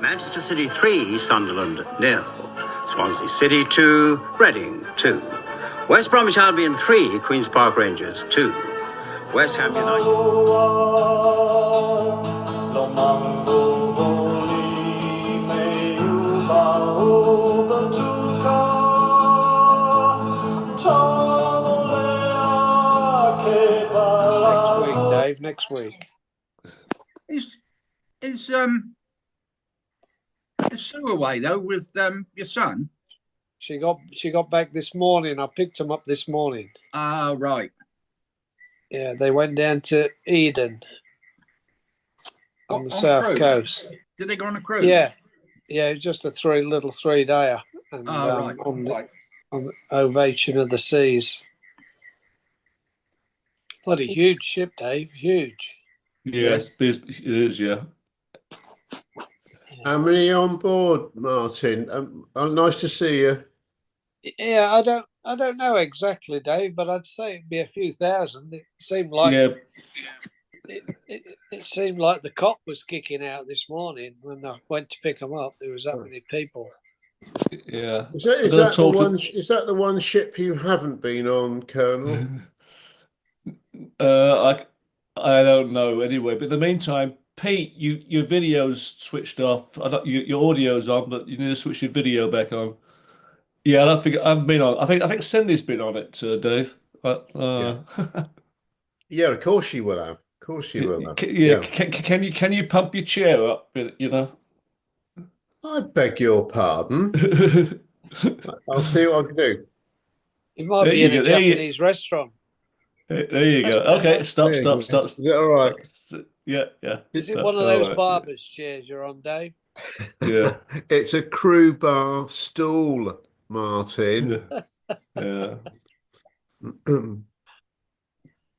Manchester City 3, Sunderland 0. Swansea City 2, Reading 2. West Bromwich Albion 3, Queen's Park Rangers 2. West Ham United. Next week. Is Sue away though with your son? She got back this morning. I picked him up this morning. Ah, right. Yeah, they went down to Eden on the south coast. Did they go on a cruise? Yeah, it was just a 3-dayer, and right. on the Ovation of the Seas. Bloody huge ship, Dave. Huge. Yes, it is. Yeah. How many on board, Martin? Nice to see you. Yeah, I don't know exactly, Dave, but I'd say it'd be a few thousand. It seemed like it seemed like the cop was kicking out this morning when I went to pick them up. There was that many people. Yeah. Is that the one ship you haven't been on, Colonel? I don't know anyway. But in the meantime, Pete, your video's switched off. Your audio's on, but you need to switch your video back on. Yeah, I don't think I've been on. I think Cindy's been on it, Dave. Yeah, of course she will have. Of course she will have. Yeah. Can you pump your chair up? You know. I beg your pardon. I'll see what I can do. You might be in a Japanese restaurant. There you go. Okay, stop. Is that all right? Yeah. Is it one of those barber's chairs you're on, Dave? Yeah. It's a crew bar stool, Martin. Yeah.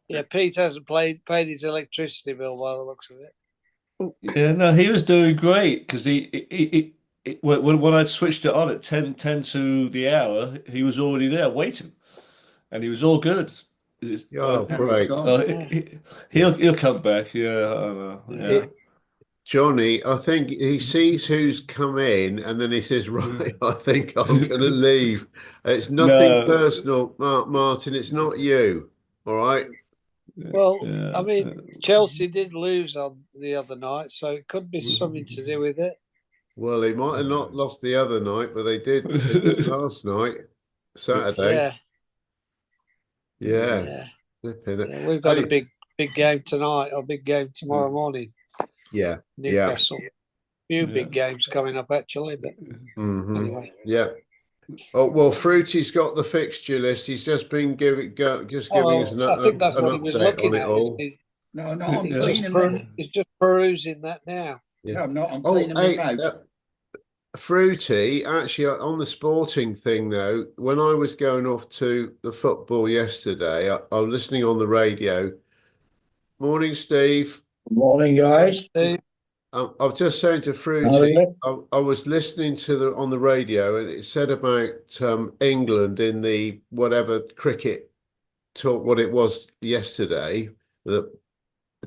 Yeah, Pete hasn't paid his electricity bill by the looks of it. Yeah, no, he was doing great because when I switched it on at 10 to the hour, he was already there waiting, and he was all good. Great! He'll come back. Yeah, I don't know. Yeah. Johnny, I think he sees who's come in, and then he says, "Right, I think I'm going to leave." It's nothing personal, Martin. It's not you. All right. Well, I mean, Chelsea did lose on the other night, so it could be something to do with it. Well, they might have not lost the other night, but they did last night, Saturday. Yeah. We've got a big game tonight, or big game tomorrow morning. Yeah. Newcastle. Few big games coming up actually, but anyway. Yeah. Oh well, Fruity's got the fixture list. He's just been giving us an update on it all. He's just perusing that now. Yeah. No, I'm not. I'm cleaning him out. Fruity, actually, on the sporting thing though, when I was going off to the football yesterday, I was listening on the radio. Morning, Steve. Morning, guys. Steve. I was just saying to Fruity, I was listening to on the radio, and it said about England in the whatever cricket talk, what it was yesterday, the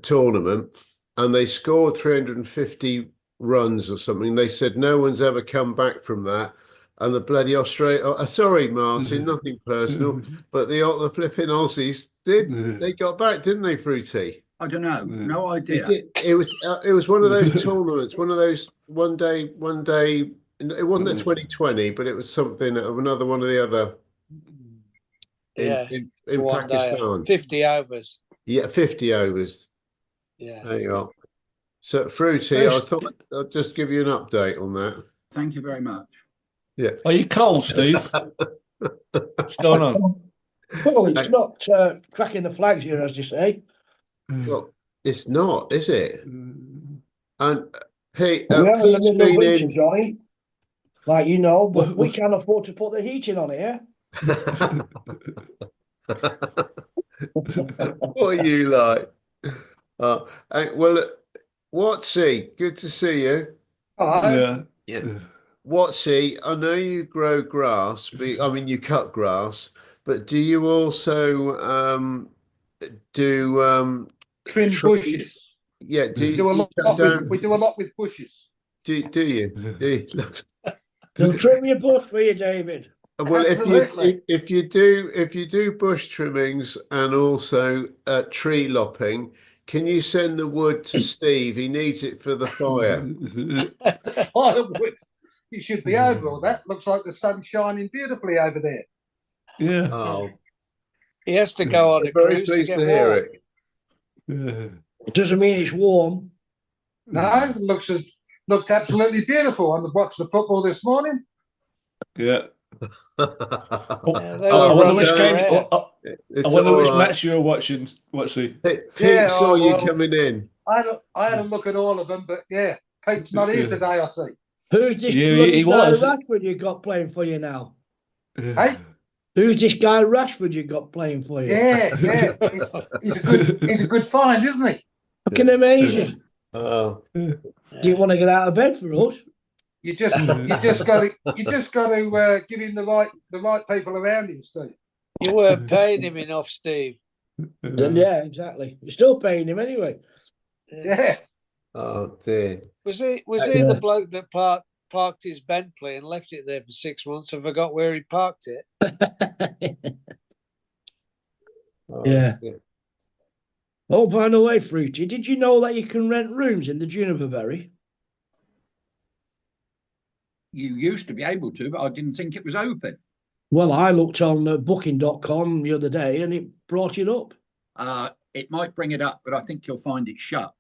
tournament, and they scored 350 runs or something. They said no one's ever come back from that, and the bloody Australia. Sorry, Martin, nothing personal, but the flipping Aussies did. They got back, didn't they, Fruity? I don't know. No idea. It was one of those tournaments, one of those one day. It wasn't a 2020, but it was something. Another one of the other. In Pakistan, 50 overs. Yeah, 50 overs. Yeah. There you are. So, Fruity, I thought I'd just give you an update on that. Thank you very much. Yeah. Are you cold, Steve? What's going on? Well, it's not cracking the flags here, as you say. Well, it's not, is it? And Pete, we're in the Pete's middle of been winter, in. Johnny. Like you know, but we can't afford to put the heating on here. What are you like? Well, Watsy, good to see you. Hi. Yeah. Watsy, I know you grow grass, I mean, you cut grass, but do you also trim bushes? Yeah, we do a lot with bushes. Do you? Do you? They'll trim your bush for you, David. Well, Absolutely. if you do bush trimmings and also tree lopping, can you send the wood to Steve? He needs it for the fire. Firewood. You should be over all that. Looks like the sun's shining beautifully over there. Yeah. Oh, He has to go on a very cruise to pleased get to hear warm. it. It doesn't mean it's warm. No, it looked absolutely beautiful. I watched the football this morning. Yeah. They I were wonder which running game. around. It's I wonder all which right. match you were watching. What's he? Pete saw you coming in. I had a look at all of them, but yeah, Pete's not here today, I see. Who's this Yeah, bloody he guy was. Rashford you got playing for you now? Hey? Who's this guy Rashford you got playing for you? Yeah. He's a good find, isn't he? Fucking amazing. Oh, Do you want to get out of bed for us? You just got to give him the right people around him, Steve. You weren't paying him enough, Steve. Yeah, exactly. You're still paying him anyway. Yeah. oh dear. Was he the bloke that parked his Bentley and left it there for 6 months and forgot where he parked it? Oh, Yeah. Oh, by the way, Fruity, did you know that you can rent rooms in the Juniperberry? You used to be able to, but I didn't think it was open. Well, I looked on booking.com the other day and it brought it up. It might bring it up, but I think you'll find it shut.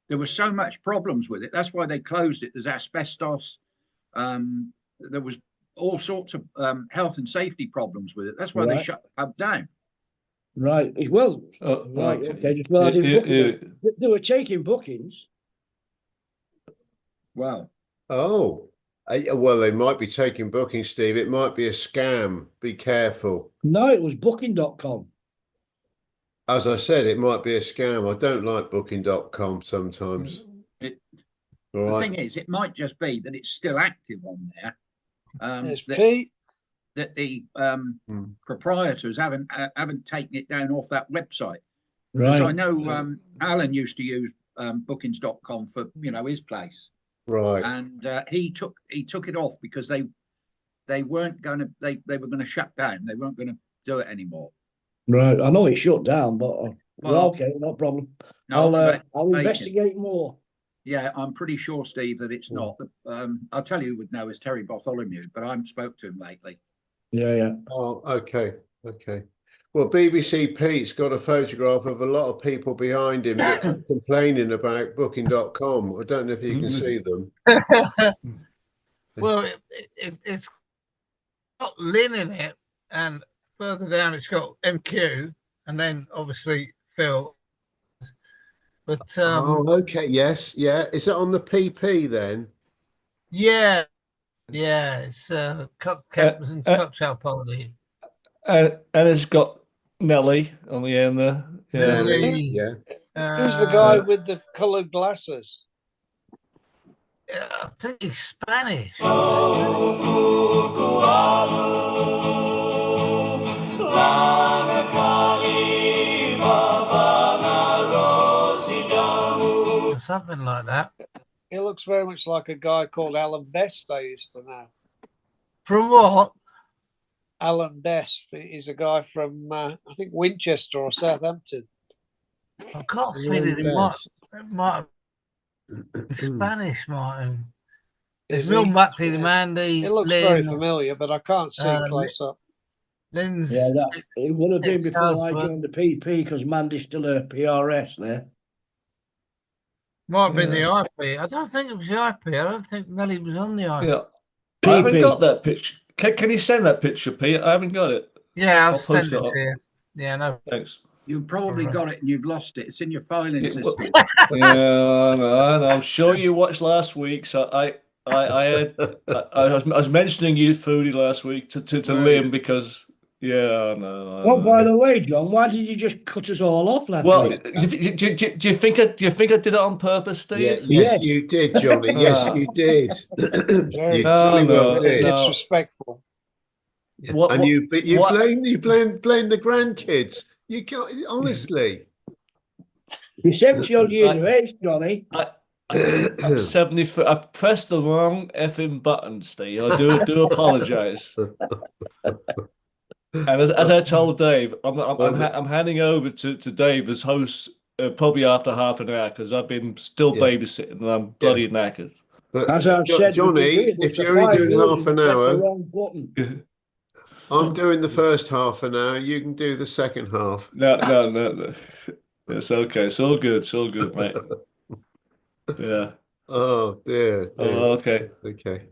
There was so much problems with it. That's why they closed it. There's asbestos. There was all sorts of health and safety problems with it. That's why they shut the pub down. Right. Well, right. Okay. Well, I didn't book it. They were taking bookings. Wow. Oh. Well, they might be taking bookings, Steve. It might be a scam. Be careful. No, it was booking.com. As I said, it might be a scam. I don't like booking.com sometimes. The thing is, it might just be that it's still active on there. That the proprietors haven't taken it down off that website. Right. Because I know Alan used to use bookings.com for his place. Right. And he took it off because they weren't going to they were going to shut down. They weren't going to do it anymore. Right. I know it's shut down, but okay, no problem. No, I'll investigate more. Yeah, I'm pretty sure, Steve, that it's not. I'll tell you who would know is Terry Bartholomew, but I haven't spoke to him lately. Yeah. Oh, okay. Well, BBC Pete's got a photograph of a lot of people behind him that are complaining about booking.com. I don't know if you can see them. Well, it's got Lynn in it, and further down it's got MQ, and then obviously Phil. But okay, yes, yeah. Is it on the PP then? Yeah, it's cocktail party. And it's got Nelly on the end there. Yeah. Nelly, yeah. Who's the guy with the coloured glasses? I think he's Spanish. Something like that. He looks very much like a guy called Alan Best I used to know. From what? Alan Best. He's a guy from, I think, Winchester or Southampton. I can't feel it. It might have Spanish, Martin. There's Bill Buckley, the Mandy. It looks Lynn, very familiar, but I can't see it close up. Lynn's, it would have been before I joined the PP because Mandy's still a PRS there. Might have been the IP. I don't think it was the IP. I don't think Nelly was on the IP. Yeah. I haven't got that picture. Can you send that picture, Pete? I haven't got it. Yeah, I'll send it to you. Yeah, no. Thanks. You've probably got it and you've lost it. It's in your filing system. Yeah, I'm sure you watched last week. So I was mentioning you foodie last week to Liam because By the way, John, why did you just cut us all off last week? Do you think I did it on purpose, Steve? Yeah, yes, you did, Johnny. Yes, you did. You jolly well did. It's respectful. And you blame the grandkids. You can't honestly. You're 70 odd years of age, Johnny. I'm 73. I pressed the wrong effing button, Steve. I do apologize. And as I told Dave, I'm handing over to Dave as host probably after half an hour because I've been still babysitting and I'm bloody knackered. But As I've said, Johnny, if you're only doing half an hour, the wrong button. I'm doing the first half an hour. You can do the second half. No. It's okay. It's all good. It's all good, mate. Yeah. Oh dear. Oh, okay. Okay.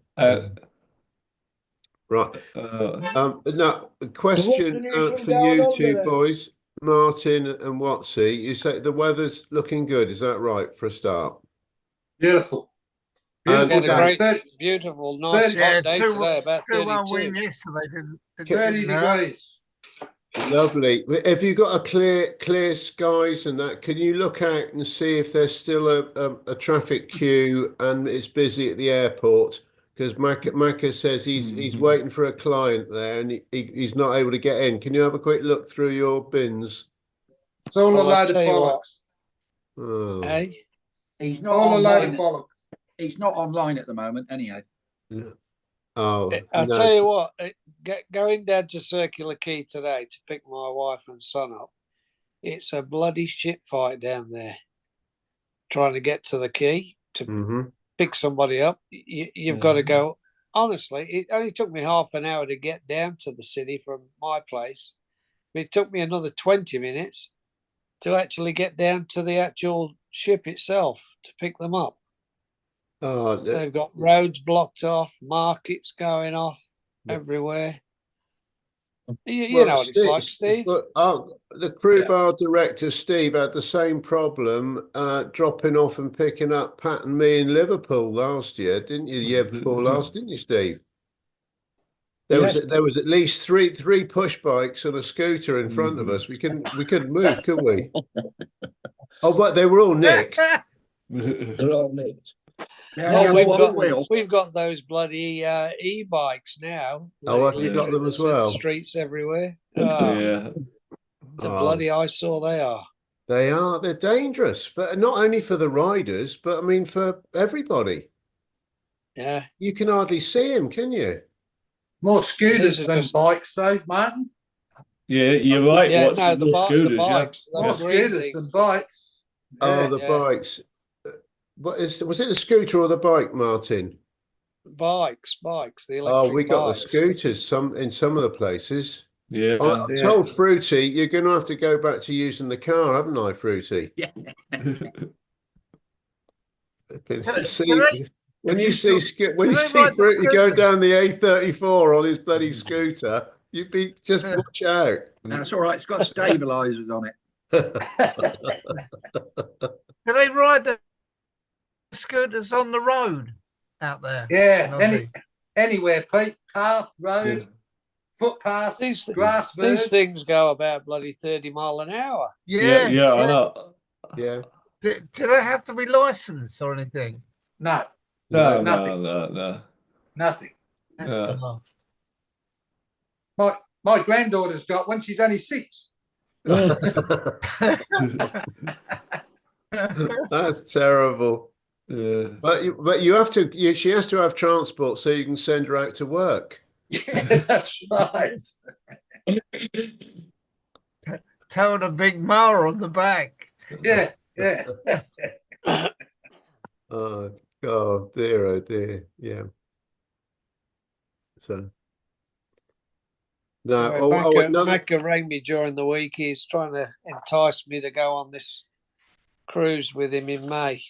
Right. Now, a question for you two boys, Martin and Watsy. You say the weather's looking good. Is that right for a start? Beautiful. Beautiful day. Beautiful, nice hot day today, about 32. Win yesterday, 30 degrees. Lovely. Have you got a clear skies and that? Can you look out and see if there's still a traffic queue and it's busy at the airport? Because Macca says he's waiting for a client there and he's not able to get in. Can you have a quick look through your bins? It's all a load of bollocks. Oh. Hey? He's not all online. a load of bollocks. He's not online at the moment, anyhow. Oh, I'll tell you what, going down to Circular Quay today to pick my wife and son up, it's a bloody shit fight down there. Trying to get to the quay to pick somebody up. You've got to go. Honestly, it only took me half an hour to get down to the city from my place. But it took me another 20 minutes to actually get down to the actual ship itself to pick them up. Oh, they've got roads blocked off, markets going off everywhere. You know what it's like, Steve. The crew bar director, Steve, had the same problem dropping off and picking up Pat and me in Liverpool last year, didn't you? The year before last, didn't you, Steve? There was at least three push bikes and a scooter in front of us. We couldn't move, could we? Oh, but they were all nicked. They're all nicked. Yeah, we've got those bloody e-bikes now. Oh, have you got them as well? Streets everywhere. Yeah. The bloody eyesore they are. They are. They're dangerous, but not only for the riders, but I mean for everybody. Yeah. You can hardly see them, can you? More scooters than bikes, though, Martin. Yeah, you're right. Yeah, no, the bikes. More scooters than bikes. Oh, the bikes. Was it the scooter or the bike, Martin? Bikes, the electric we got bikes. the scooters in some of the places. Yeah. I've told Fruity, you're going to have to go back to using the car, haven't I, Fruity? Yeah. When you see Fruity go down the A34 on his bloody scooter, you'd be just watch out. That's all right. It's got stabilizers on it. Do they ride the scooters on the road out there? Yeah, anywhere, Pete. Path, road, footpath, grass. These things go about bloody 30 mile an hour. Yeah, I know. Yeah. Do they have to be licensed or anything? No. Nothing. Nothing. No. My granddaughter's got one. She's only 6. That's terrible. Yeah. But you have to. She has to have transport so you can send her out to work. Yeah, that's right. Towing a big mower on the back. Yeah. Oh God, oh dear. Yeah. So. No, Macca rang me during the week. He's trying to entice me to go on this cruise with him in May.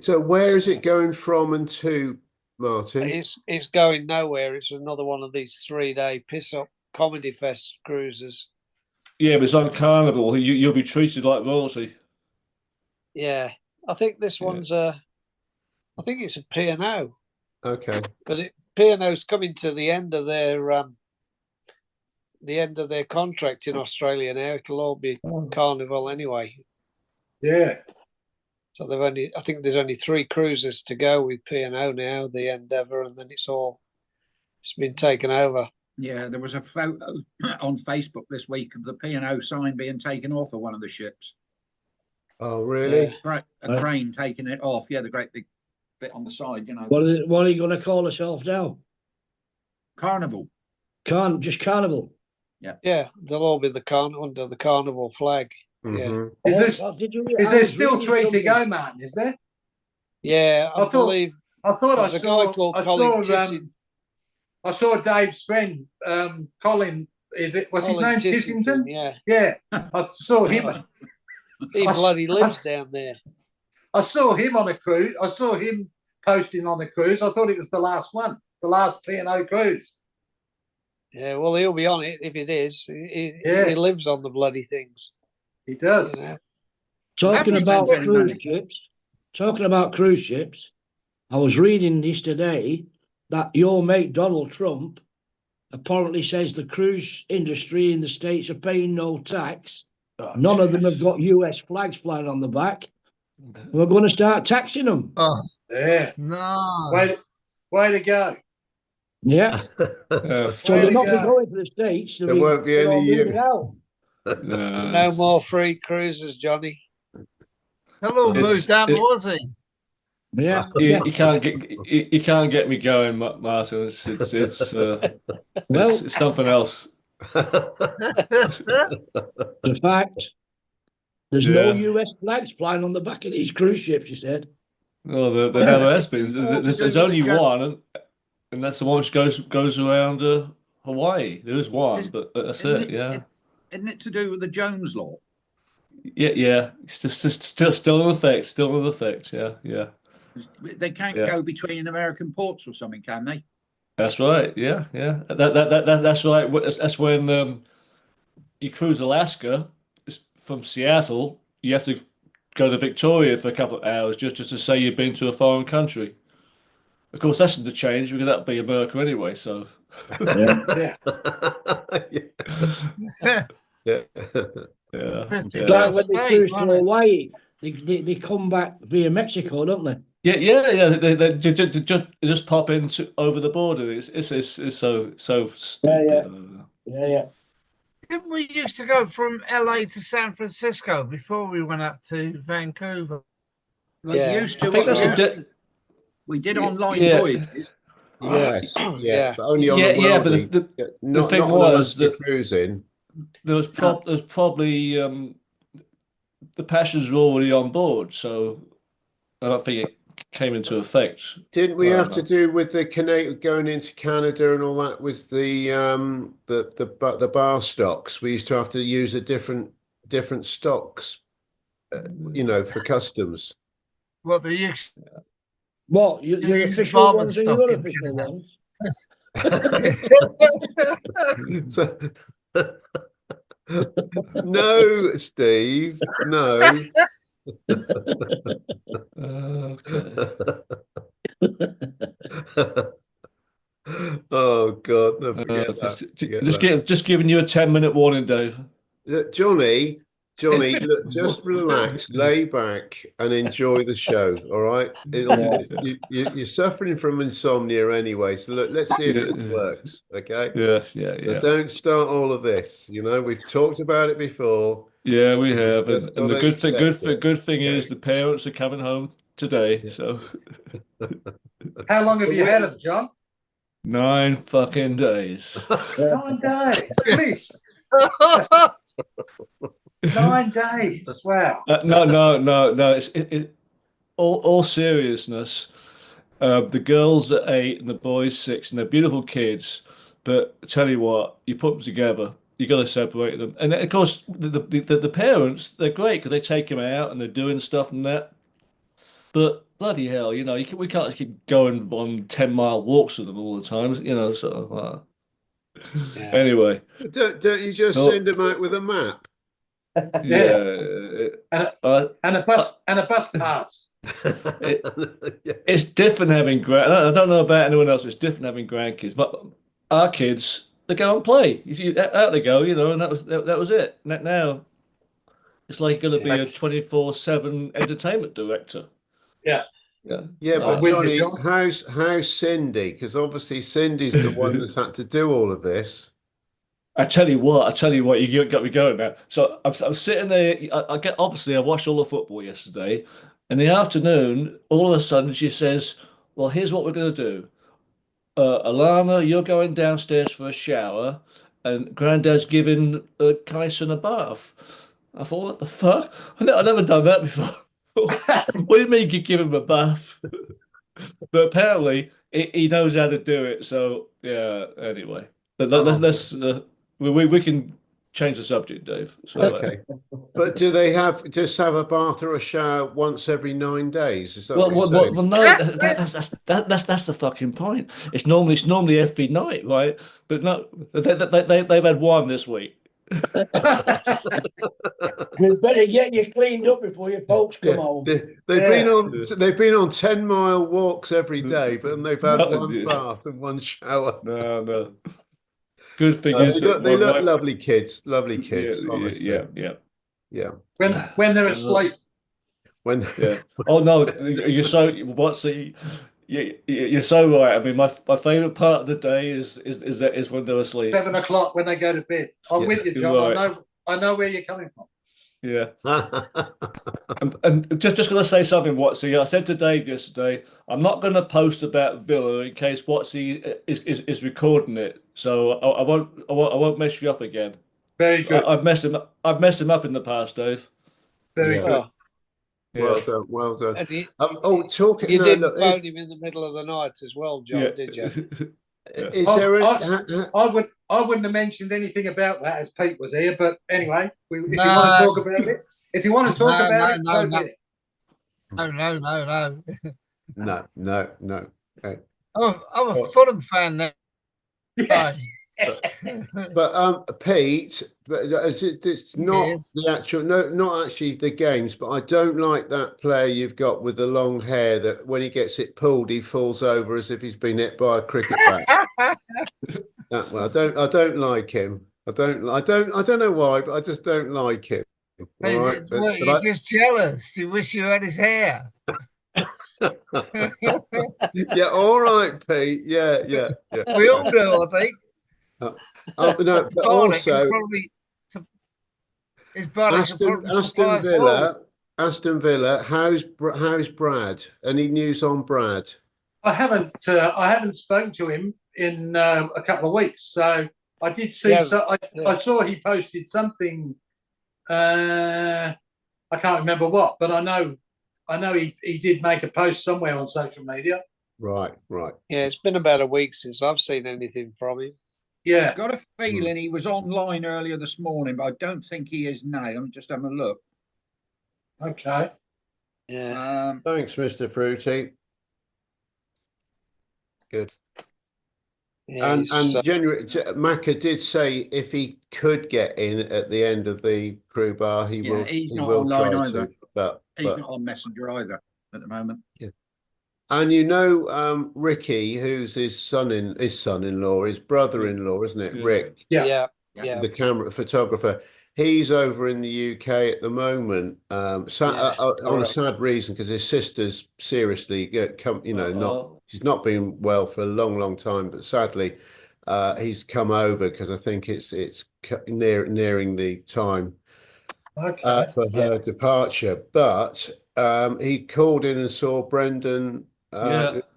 So where is it going from and to, Martin? It's going nowhere. It's another one of these 3-day piss-up comedy fest cruises. Yeah, but it's on Carnival. You'll be treated like royalty. Yeah. I think this one's I think it's a P&O. Okay. But P&O's coming to the end of their contract in Australia now. It'll all be Carnival anyway. Yeah. So I think there's only 3 cruises to go with P&O now, the Endeavour, and then it's been taken over. Yeah, there was a photo on Facebook this week of the P&O sign being taken off of one of the ships. Oh, really? A crane taking it off. Yeah, the great big bit on the side, you know. What are you going to call yourself now? Carnival. Just Carnival. Yeah, they'll all be under the carnival flag. Yeah. Is there still 3 to go, man? Is there? Yeah, I believe. I thought I there's a guy called Colin Tissington. I saw Dave's friend, Colin. Was his name Tissington? Yeah. Yeah. I saw him. He bloody lives down there. I saw him on a cruise. I saw him posting on the cruise. I thought it was the last one, the last P&O cruise. Yeah, well, he'll be on it if it is. He lives on the bloody things. He does. You know? Talking about cruise ships, I was reading this today that your mate Donald Trump apparently says the cruise industry in the States are paying no tax. None of them have got US flags flying on the back. We're going to start taxing them. Oh, yeah. No. Way to go. Yeah. So they're not going to the States. There won't be any No more free cruises, Johnny. Hello, move down to Aussie. Yeah. You can't get me going, Martin. It's something else. The fact there's no US flags flying on the back of these cruise ships, you said. No, there never has been. There's only one, and that's the one which goes around Hawaii. There is one, but that's it. Yeah. Isn't it to do with the Jones Law? Yeah. It's just still in effect. Still in effect. Yeah. They can't go between American ports or something, can they? That's right. Yeah. That's right. That's when you cruise Alaska from Seattle. You have to go to Victoria for a couple of hours just to say you've been to a foreign country. Of course, that's the change because that'd be America anyway. So. Yeah. Like when they cruise to Hawaii, they come back via Mexico, don't they? Yeah. They just pop in over the border. It's so stupid. Yeah. Didn't we used to go from LA to San Francisco before we went up to Vancouver? Like used to. I think that's we did online voyages. Yes, Yeah. but only on the welding. But not thing on was the that cruising. there's probably the passengers were already on board, so I don't think it came into effect. Didn't we have to do with the going into Canada and all that with the bar stocks? We used to have to use a different stocks, for customs. What the use? What your official ones and your unofficial ones? No, Steve, no. Oh God, no, forget that. Just giving you a 10-minute warning, Dave. Johnny, look, just relax, lay back, and enjoy the show. All right, you're suffering from insomnia anyway, so look, let's see if it works. Okay. Yes. So don't start all of this. We've talked about it before. Yeah, we have, and the good thing is the parents are coming home today. So, how long have you had it, John? 9 fucking days. 9 days, please. 9 days. Wow. No. It's all seriousness. The girls are 8 and the boys 6, and they're beautiful kids. But I tell you what, you put them together, you got to separate them. And of course, the parents, they're great because they take them out and they're doing stuff and that. But bloody hell, we can't keep going on 10-mile walks with them all the time, So anyway, don't you just send them out with a map? And a bus pass. It's different having I don't know about anyone else. It's different having grandkids, but our kids, they go and play. Out they go, and that was it. Now it's like going to be a 24/7 entertainment director. Yeah. But Johnny, how's Cindy? Because obviously Cindy's the one that's had to do all of this. I tell you what, you got me going now. So I'm sitting there. Obviously I watched all the football yesterday. In the afternoon, all of a sudden she says, "Well, here's what we're going to do. Alana, you're going downstairs for a shower, and Granddad's giving Kyson a bath." I thought, what the fuck? I've never done that before. What do you mean you give him a bath? But apparently he knows how to do it. So yeah. Anyway, but let's we can change the subject, Dave. So Okay. But do they just have a bath or a shower once every 9 days? Is that well, what you're saying? no, that's the fucking point. It's normally every night, right? But no, they've had one this week. You better get you cleaned up before your folks come Yeah, home. they've been on 10-mile walks every day, but they've had No, one yeah. bath and one shower. No. Good thing They is that look my wife- lovely kids, honestly. yeah. when they're asleep. When Yeah. Oh no, you're so right. I mean, my favorite part of the day is when they're asleep. 7 o'clock when they go to bed. I'm Yeah, with you, you're John. right. I know where you're coming from. Yeah. And just gonna say something, Watsy. I said to Dave yesterday, I'm not gonna post about Villa in case Watsy is recording it. So I won't mess you up again. Very good. I've messed him up in the past, Dave. Very Yeah. good. Well, Yeah. well done. and Talking. you No, didn't look, phone him in the middle of the night as well, John, Yeah. did you? is there I wouldn't have mentioned anything about that as Pete was here, but anyway, if you No. want to talk about it, so be it. No. no. I'm a Fulham fan now. Yeah. But Pete, it's not Yes. the actual, not actually the games, but I don't like that player you've got with the long hair that when he gets it pulled, he falls over as if he's been hit by a cricket bat. That one, I don't like him. I don't know why, but I just don't like him. All right, You're just jealous. You wish you had his hair. yeah, all right, Pete. Yeah. We all do, I think. No, but also his body Aston Villa. How's Brad? Any news on Brad? I haven't spoken to him in a couple of weeks, so I did see. Yeah. I saw he posted something. I can't remember what, but I know he did make a post somewhere on social media. Right. Yeah, it's been about a week since I've seen anything from him. Yeah, Got a feeling he was online earlier this morning, but I don't think he is now. I'm just having a look. okay. Yeah. Thanks, Mr. Fruity. Good. Yeah, And January, Macca did say if he could get in at the end of the crew bar, he will. He's he not will online try either. to, but He's not on Messenger either at the moment. And Ricky, who's his son-in-law, his brother-in-law, isn't it? Yeah. Rick, yeah. the camera photographer. He's over in the UK at the moment, on a sad reason because his sister's seriously, she's not been well for a long time, but sadly, he's come over because I think it's nearing the time for her departure. But he called in and saw Brendan.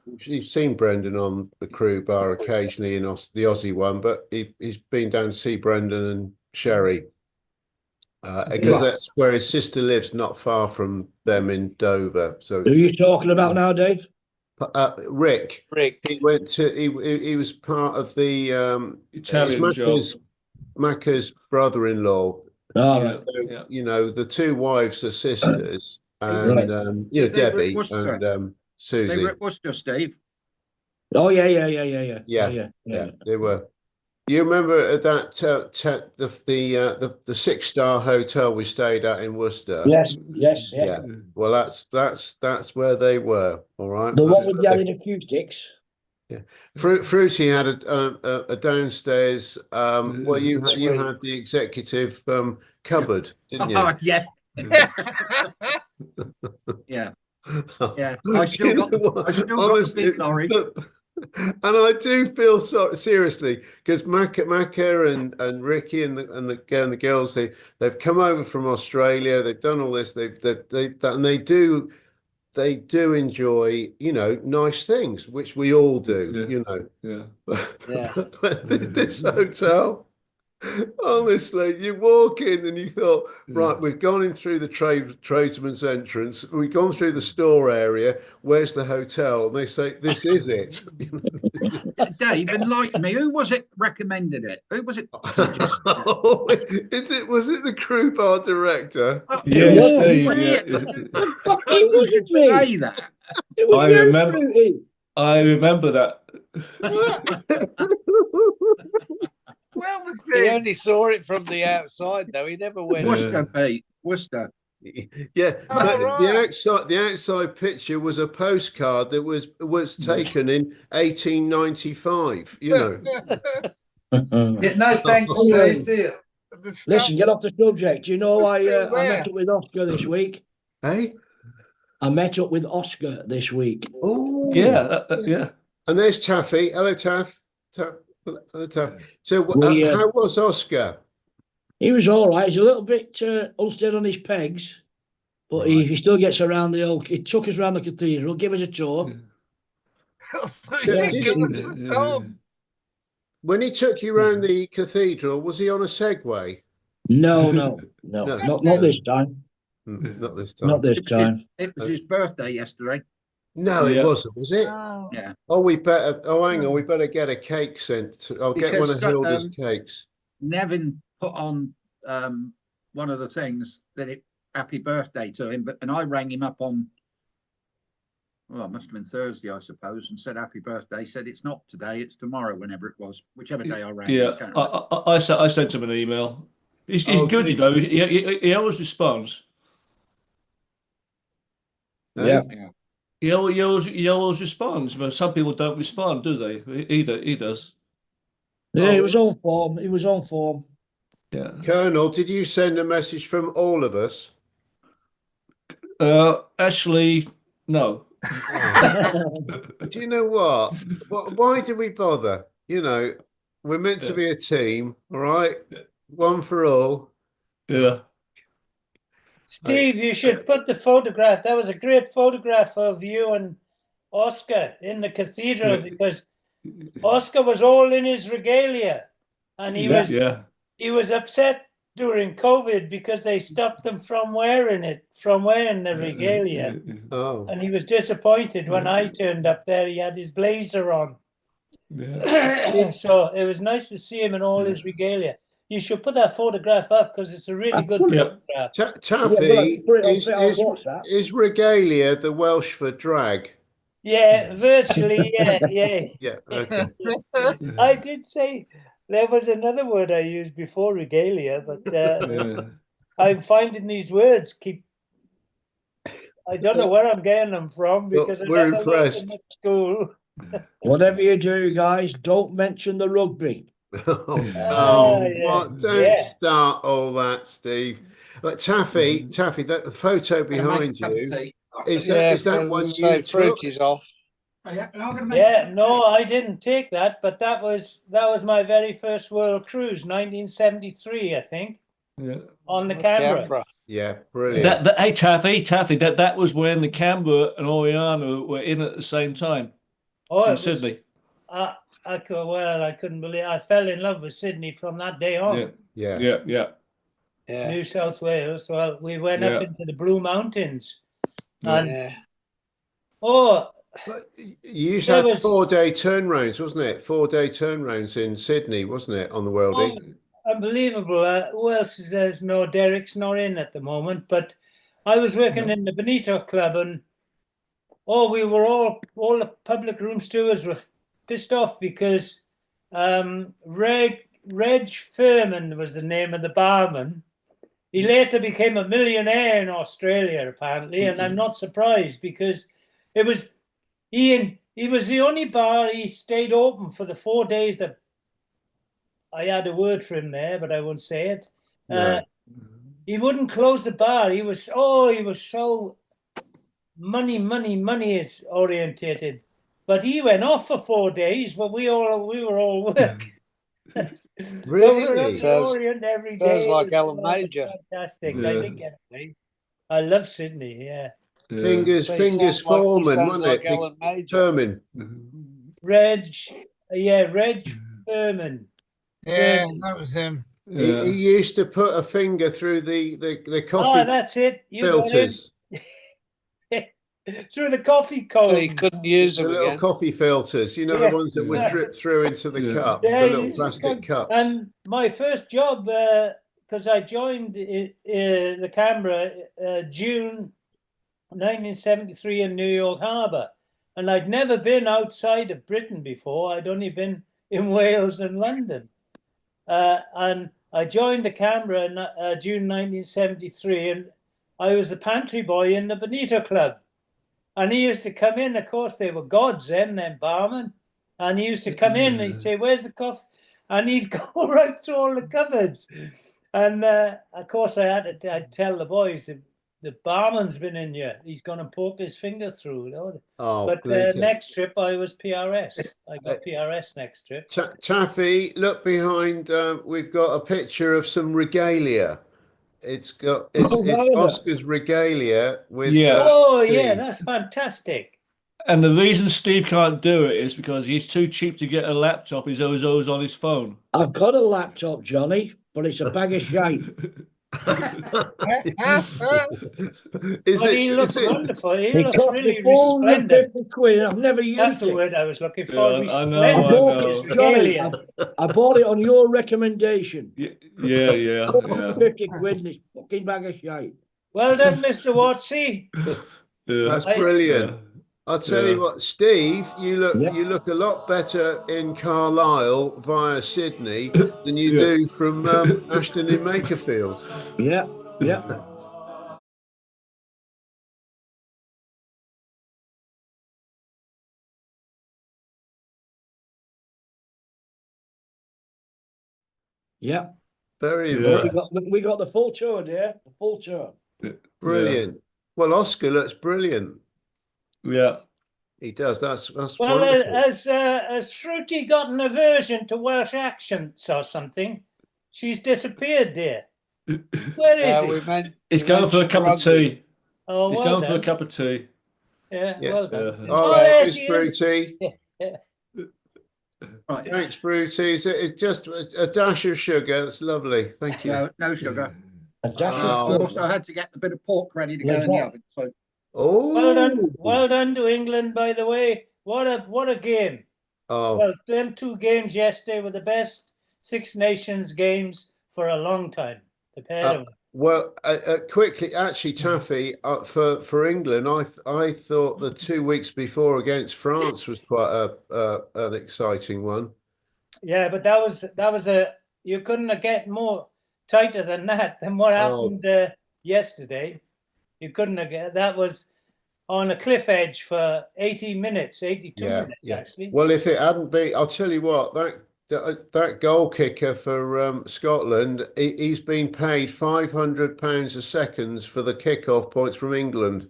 You've seen Brendan on the crew bar occasionally in the Aussie one, but he's been down to see Brendan and Sherry. Because that's where his sister lives, not far from them in Dover. So, Who are you talking about now, Dave? Rick. He went to. He was part of the Italian job. Macca's brother-in-law. All right. So, the two wives are sisters, and Right. Debbie Worcester. and Susie. They were at Worcester, Steve. Oh yeah. Yeah, they were. You remember that the 6-star hotel we stayed at in Worcester? Yes. Yeah. Well, that's where they were. All right. The one with the added acoustics. Yeah. Fruity had a downstairs. Well, you had the executive cupboard, didn't you? Oh, yeah. Yeah. I still got the big lorry. And I do feel so seriously because Macca and Ricky and the girls they've come over from Australia. They've done all this. And they do enjoy, nice things, which we all do, Yeah. Yeah. But this hotel, honestly, you walk in and you thought, right, we've gone in through the tradesman's entrance, we've gone through the store area. Where's the hotel? And they say, this is it. Dave, enlighten me. Who was it recommended it? Who was it suggested it? Was it the crew bar director? Yeah, was Steve. Brilliant. Yeah. It wasn't me. Say that. It was I you, remember. Fruity. I remember that. Where was He this? only saw it from the outside, though. He never went. Yeah. Worcester, Pete. Worcester. Yeah, Oh, but right. the outside picture was a postcard that was taken in 1895. Yeah, no thanks, Anyway. Steve. Dear. The stuff- Listen, get off the subject. You know, It's I still I there. met up with Oscar this week. Hey, I met up with Oscar this week. oh, Yeah. Yeah. and there's Taffy. Hello, Taff. Hello, Taff. So, We, how was Oscar? He was all right. He's a little bit unsteady on his pegs, but Right. he still gets around the old. He took us around the cathedral, give us a tour. Yeah, Give us the stuff. When he took you around the cathedral, was he on a Segway? No, No. not this time. Not this time. Not this time. It was his birthday yesterday. No, it Yeah. wasn't, was it? Oh. Yeah. Oh, we better. Oh, hang on. We better get a cake sent. I'll get one Because, of Hilda's cakes. Nevin put on one of the things that happy birthday to him, and I rang him up on, well, it must have been Thursday, I suppose, and said happy birthday. He said it's not today, it's tomorrow, whenever it was, whichever day I rang him. Yeah. I can't remember. I sent him an email. He's Oh, good, did you know. He always responds. Yeah. Hey? He always responds, but some people don't respond, do they? He does. Yeah, Oh. he was on form. He was on form. Yeah. Colonel, did you send a message from all of us? Actually, no. Do you know what? Why do we bother? We're meant to be a team, all right? One for all. Yeah. Steve, you should put the photograph. That was a great photograph of you and Oscar in the cathedral, because Oscar was all in his regalia, and he was upset during COVID because they stopped them from wearing the regalia. Oh. And he was disappointed when I turned up there. He had his blazer on. Yeah. So it was nice to see him in all his regalia. You should put that photograph up because it's a really good photograph. Taffy, put it on WhatsApp. is regalia the Welsh for drag? Yeah, virtually, yeah. Yeah, okay. I did say there was another word I used before regalia, but I'm finding these words I don't know where I'm getting them from because we're I never learned them impressed. at school. Whatever you do, guys, don't mention the rugby. Don't start all that, Steve. But Taffy, that photo behind you, is that one you took? Fruity's off. Yeah, no, I didn't take that, but that was my very first world cruise, 1973, I think. Yeah. On the Canberra. Yeah, brilliant. Hey, Taffy, that was when the Canberra and Oriana were in at the same time in Sydney. I couldn't believe I fell in love with Sydney from that day on. Yeah. New South Wales. Well, we went up into the Blue Mountains. And But you used to have 4-day turnarounds, wasn't it? 4-day turnarounds in Sydney, wasn't it, on the Worldie? Unbelievable. Who else is there's no Derek's not in at the moment, but I was working in the Bonito Club, and we were all the public room stewards were pissed off because Reg Furman was the name of the barman. He later became a millionaire in Australia, apparently, and I'm not surprised because it was Ian. He was the only bar he stayed open for the 4 days that I had a word for him there, but I won't say it. No. He wouldn't close the bar. He was so money is orientated. but he went off for 4 days. But we were all working. Really? We were at the Orient every day. Sounds like It was Ellen Major. fantastic. Yeah. I did get paid. I love Sydney. Yeah. Fingers But he fingers sounds like- he Foreman, sounds wasn't like it? Ellen Major. Determined. Reg Furman. Yeah, Furman. that was him. He used to put a finger through the Oh, coffee that's it. You got filters, him. Through the coffee So he cone. couldn't use the them little again. coffee filters. You know, Yeah. the ones that would Yeah. drip through into the Yeah. cup, Yeah, the he little used to plastic come- cups. And my first job, because I joined the Canberra June 1973 in New York Harbour, and I'd never been outside of Britain before. I'd only been in Wales and London, and I joined the Canberra in June 1973, and I was the pantry boy in the Bonito Club. And he used to come in, of course, they were gods then, barman. And he used to come in and he'd say, "Where's the coffee?" And he'd go right through all the cupboards. And of course, I'd tell the boys, the barman's been in here. He's going to poke his finger through. Oh, But brilliant. next trip, I was PRS. I got PRS next trip. Taffy, look behind. We've got a picture of some regalia. It's Oscar's regalia with. Oh, Steve. yeah, that's fantastic. And the reason Steve can't do it is because he's too cheap to get a laptop. He's always on his phone. I've got a laptop, Johnny, but it's a bag of shite. He looks wonderful. He It looks cost really me 450 resplendent. quid. I've never That's used the it. word I was looking for. Yeah, I know, I I bought know. It's it, Johnny. regalia. I bought it on your recommendation. Yeah. 450 quid and it's fucking bag of shite. Well done, Mr. Watsy. That's brilliant. I'll tell you what, Steve, you look a lot better in Carlisle via Sydney than you do from Ashton in Makerfield. Yeah. Yeah. Very Yeah. impressed. We got the full tour, dear. The full tour. Brilliant. Well, Oscar looks brilliant. Yeah. He does. That's Well, wonderful. has Fruity got an aversion to Welsh accents or something? She's disappeared, dear. Where is he? He's going for a cup of tea. Oh, He's well going for a done. cup of tea. Yeah, well done. All there right, Miss she is. Fruity. Yeah. Right. Thanks, Fruity. It's just a dash of sugar. That's lovely. Thank you. No sugar. A dash Oh. I also had to get a bit of pork ready to go in the oven. So Well done to England, by the way. What a game. Oh. Well, them 2 games yesterday were the best Six Nations games for a long time. The pair of them. Well, quickly, actually, Taffy, for England, I thought the 2 weeks before against France was quite an exciting one. Yeah, but that was you couldn't get more tighter than that than what happened yesterday. You couldn't have that was on a cliff edge for 80 minutes, 82 minutes actually. Well, if it hadn't been, I'll tell you what, that goal kicker for Scotland, he's been paid £500 a second for the kickoff points from England.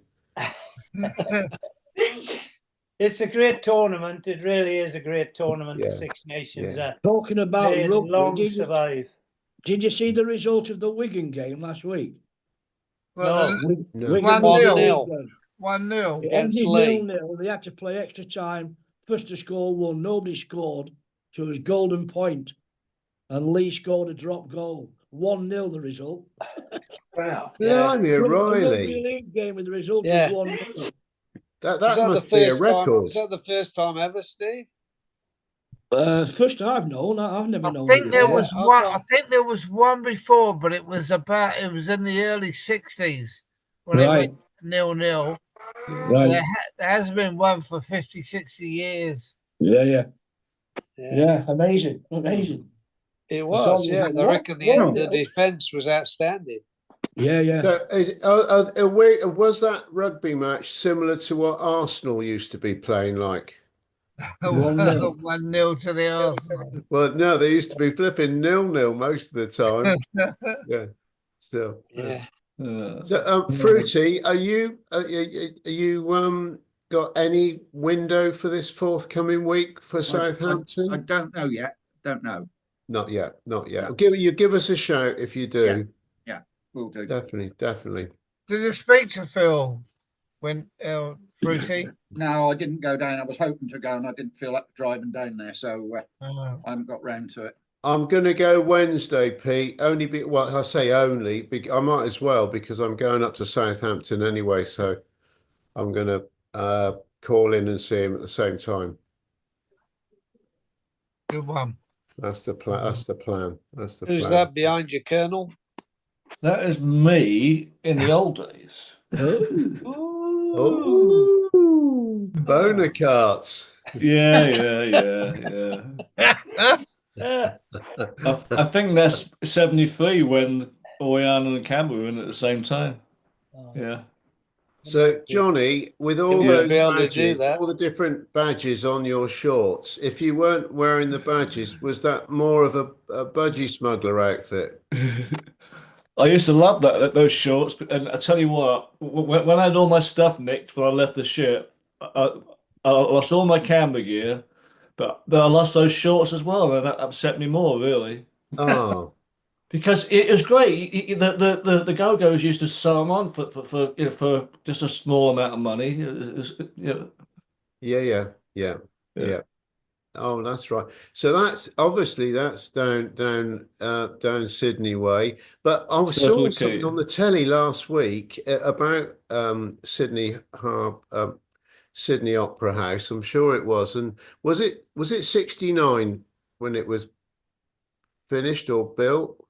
It's a great tournament. It really is a great tournament. The Six Nations. Talking about they rugby, long survive. Did you see the result of the Wigan game last week? Well, No. 1-0. 1-0. It ended 0-0. They had to play extra time. First to score one. Nobody scored. So it was golden point. And Lee scored a drop goal. 1-0 the result. Wow. Blimey, A O'Reilly. rugby league game with the result of 1-0. That must be a record. Is that the first time ever, Steve? First I've known. I've never known. I think there was Yeah, one. okay. I think there was one before, but it was in the early '60s when it Right. went 0-0. Right. There has been one for 50, 60 years. Yeah. Amazing. It was, yeah. I reckon the defence was outstanding. Yeah. So was that rugby match similar to what Arsenal used to be playing like? 1-0 to the Arsenal. Well, no, they used to be flipping 0-0 most of the time. Yeah, still. Yeah. So, Fruity, are you got any window for this forthcoming week for Southampton? I don't know yet. Don't know. Not yet. Not yet. No. Give us a shout if you do. Yeah, will do. Definitely. Definitely. Did you speak to Phil when Fruity? No, I didn't go down. I was hoping to go, and I didn't feel like driving down there, so I haven't got round to it. I'm going to go Wednesday, Pete. Well, I say only, I might as well because I'm going up to Southampton anyway. So I'm going to call in and see him at the same time. Good one. That's the plan. That's the plan. That's the Who's plan. that behind you, Colonel? That is me in the old days. Oh, boner carts. Yeah. I think that's 73 when Oriana and Cameron were in at the same time. Yeah. So, Johnny, with all You wouldn't those be able to do badges, that. all the different badges on your shorts, if you weren't wearing the badges, was that more of a budgie smuggler outfit? I used to love those shorts, and I tell you what, when I had all my stuff nicked when I left the ship, I lost all my camera gear, but I lost those shorts as well, and that upset me more, really. Oh, Because it was great. The Go-Go's used to sew them on for just a small amount of money. yeah. Oh, that's right. So that's obviously down Sydney way. But I saw something on the telly last week about Sydney Opera House. I'm sure it was. And was it 69 when it was finished or built?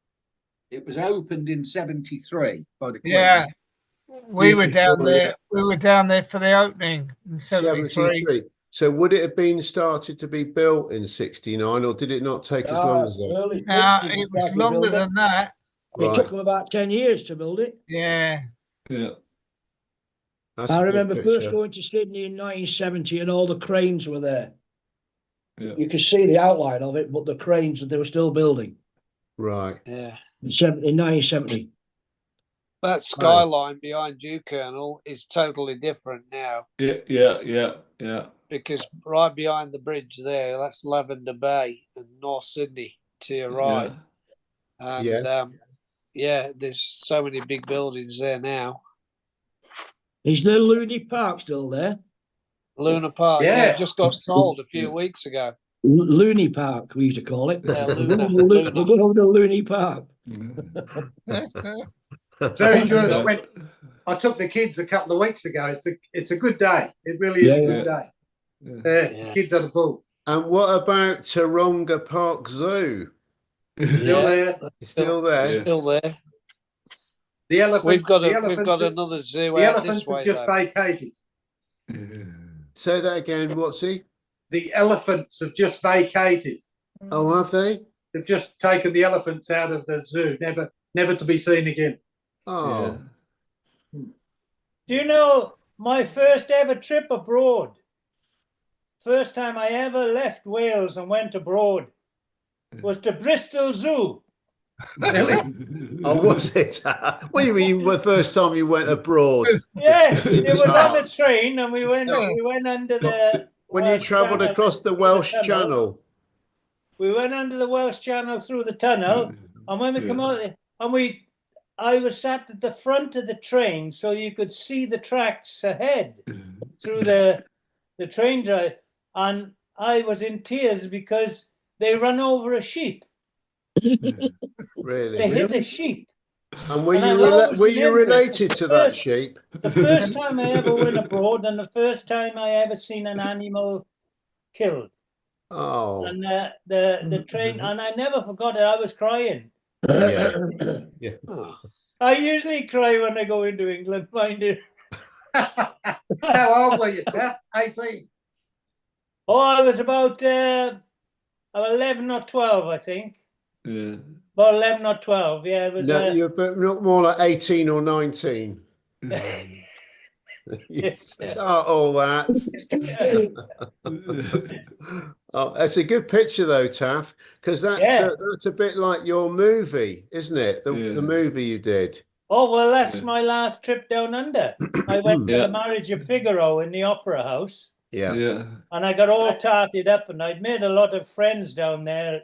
It was opened in 73 by the Queen. Yeah, we were down there. We were down there for the opening in 73. So would it have been started to be built in 69, or did it not take as long as that? It was longer than that. It took them about 10 years to build it. Yeah. I remember first going to Sydney in 1970 and all the cranes were there. Yeah. You could see the outline of it, but the cranes, they were still building. Right. Yeah. In 1970. That skyline behind you, Colonel, is totally different now. Yeah. Because right behind the bridge there, that's Lavender Bay and North Sydney to your right. And there's so many big buildings there now. Is the Looney Park still there? Luna Park, Yeah. just got sold a few weeks ago. Looney Park, we used to call it. Yeah, We're going over to Looney Park. Very good. I took the kids a couple of weeks ago. It's a good day. It really is a good day. Yeah. Kids at the pool. And what about Taronga Park Zoo? Still there. Still there. Still there. The elephant. We've got another zoo. The elephants have just vacated. Say that again, Watsy. The elephants have just vacated. Oh, have they? They've just taken the elephants out of the zoo, never to be seen again. Oh. Do you know my first ever trip abroad? First time I ever left Wales and went abroad was to Bristol Zoo. Really? Oh, was it? What do you mean the first time you went abroad? Yeah, it was on a train and we went under the... When you travelled across the Welsh Channel. We went under the Welsh Channel through the tunnel, and when we come out, and I was sat at the front of the train, so you could see the tracks ahead through the train drive, and I was in tears because they run over a sheep. Really? They hit a sheep. And were you related to that sheep? The first time I ever went abroad, and the first time I ever seen an animal killed. Oh. And the train, and I never forgot it. I was crying. Yeah. I usually cry when I go into England, mind you. How old were you, Jeff? 18? Oh, I was about 11 or 12, I think. Yeah. About 11 or 12, yeah. It was, No, you're not more like 18 or 19. You start all that. Oh, that's a good picture though, Taff, because that's a bit like your movie, isn't it? The movie you did. Oh, well, that's Yeah. my last trip down under. I went to Yeah. the marriage of Figaro in the Opera House, Yeah. Yeah. and I got all tarted up, and I'd made a lot of friends down there,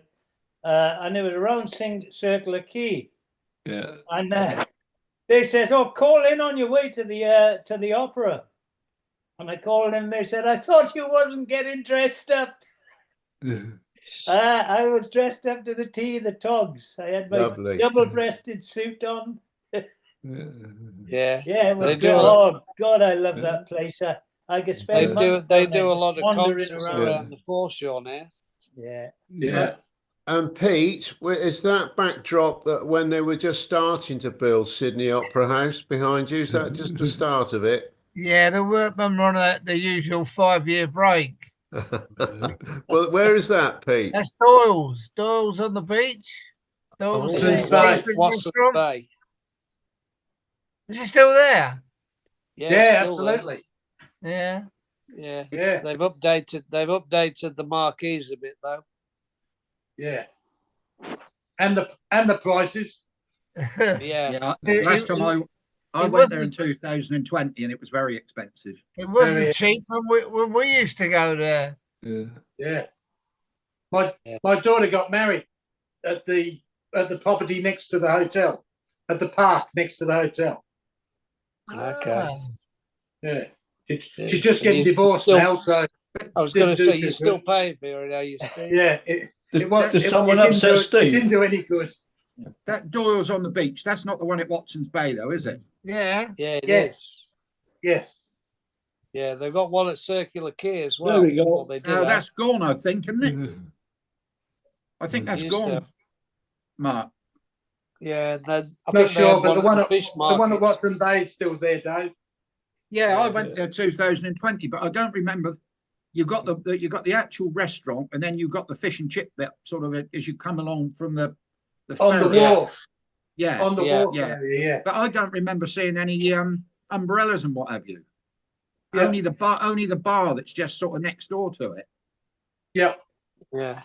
and it was around Circular Quay. Yeah. And they says, "Oh, call in on your way to the opera." And I called in. They said, "I thought you wasn't getting dressed up." I was dressed up to the T, the togs. I had my Lovely. double-breasted suit on. Yeah. Yeah, it was They great. do. Oh God, I love that place. I could They spend do. months They down there do a just lot of wandering concerts around. around the foreshore now. Yeah. Yeah. And Pete, is that backdrop that when they were just starting to build Sydney Opera House behind you? Is that just the start of it? Yeah, the workmen were on the usual 5-year break. Well, where is that, Pete? That's Doyle's. Doyle's on the beach. Doyle's Watson's the Bay. electric Watson's restaurant. Bay. Is it still there? Yeah, Yeah, it's still there. absolutely. Yeah. Yeah. Yeah. They've updated the marquees a bit though. Yeah. And the prices. Yeah. Yeah, It- last it- time I it went there in wasn't- 2020 and it was very expensive. It wasn't Very- cheap when we used to go there. Yeah. Yeah. My daughter got married at the property next to the hotel, at the park next to the hotel. Okay. Ah. Yeah. She's Yeah. just So getting you divorced still- now, so I was going to Didn't do say too you're still good. paying for it, are you, Steve? yeah, Does someone upset It Steve? didn't do any good. That Doyle's on the beach. That's not the one at Watson's Bay, though, is it? Yeah. Yeah, it is. Yes. Yes. Yeah, they've got one at Circular Quay as well. There we go. Well, they did Oh, have. that's gone, I think, isn't it? I think that's Used to. gone, Mark. Yeah, I Not think they sure, had but the at one at fish the one market. at Watson Bay is still there, Dave. Yeah, I Yeah. went there 2020, but I don't remember. You got the actual restaurant, and then you got the fish and chip bit, sort of as you come along from the On the ferry. wharf. Yeah, On the Yeah. wharf Yeah. area, yeah. but I don't remember seeing any umbrellas and what have you. Yeah. Only the bar that's just sort of next door to it. Yeah. Yeah.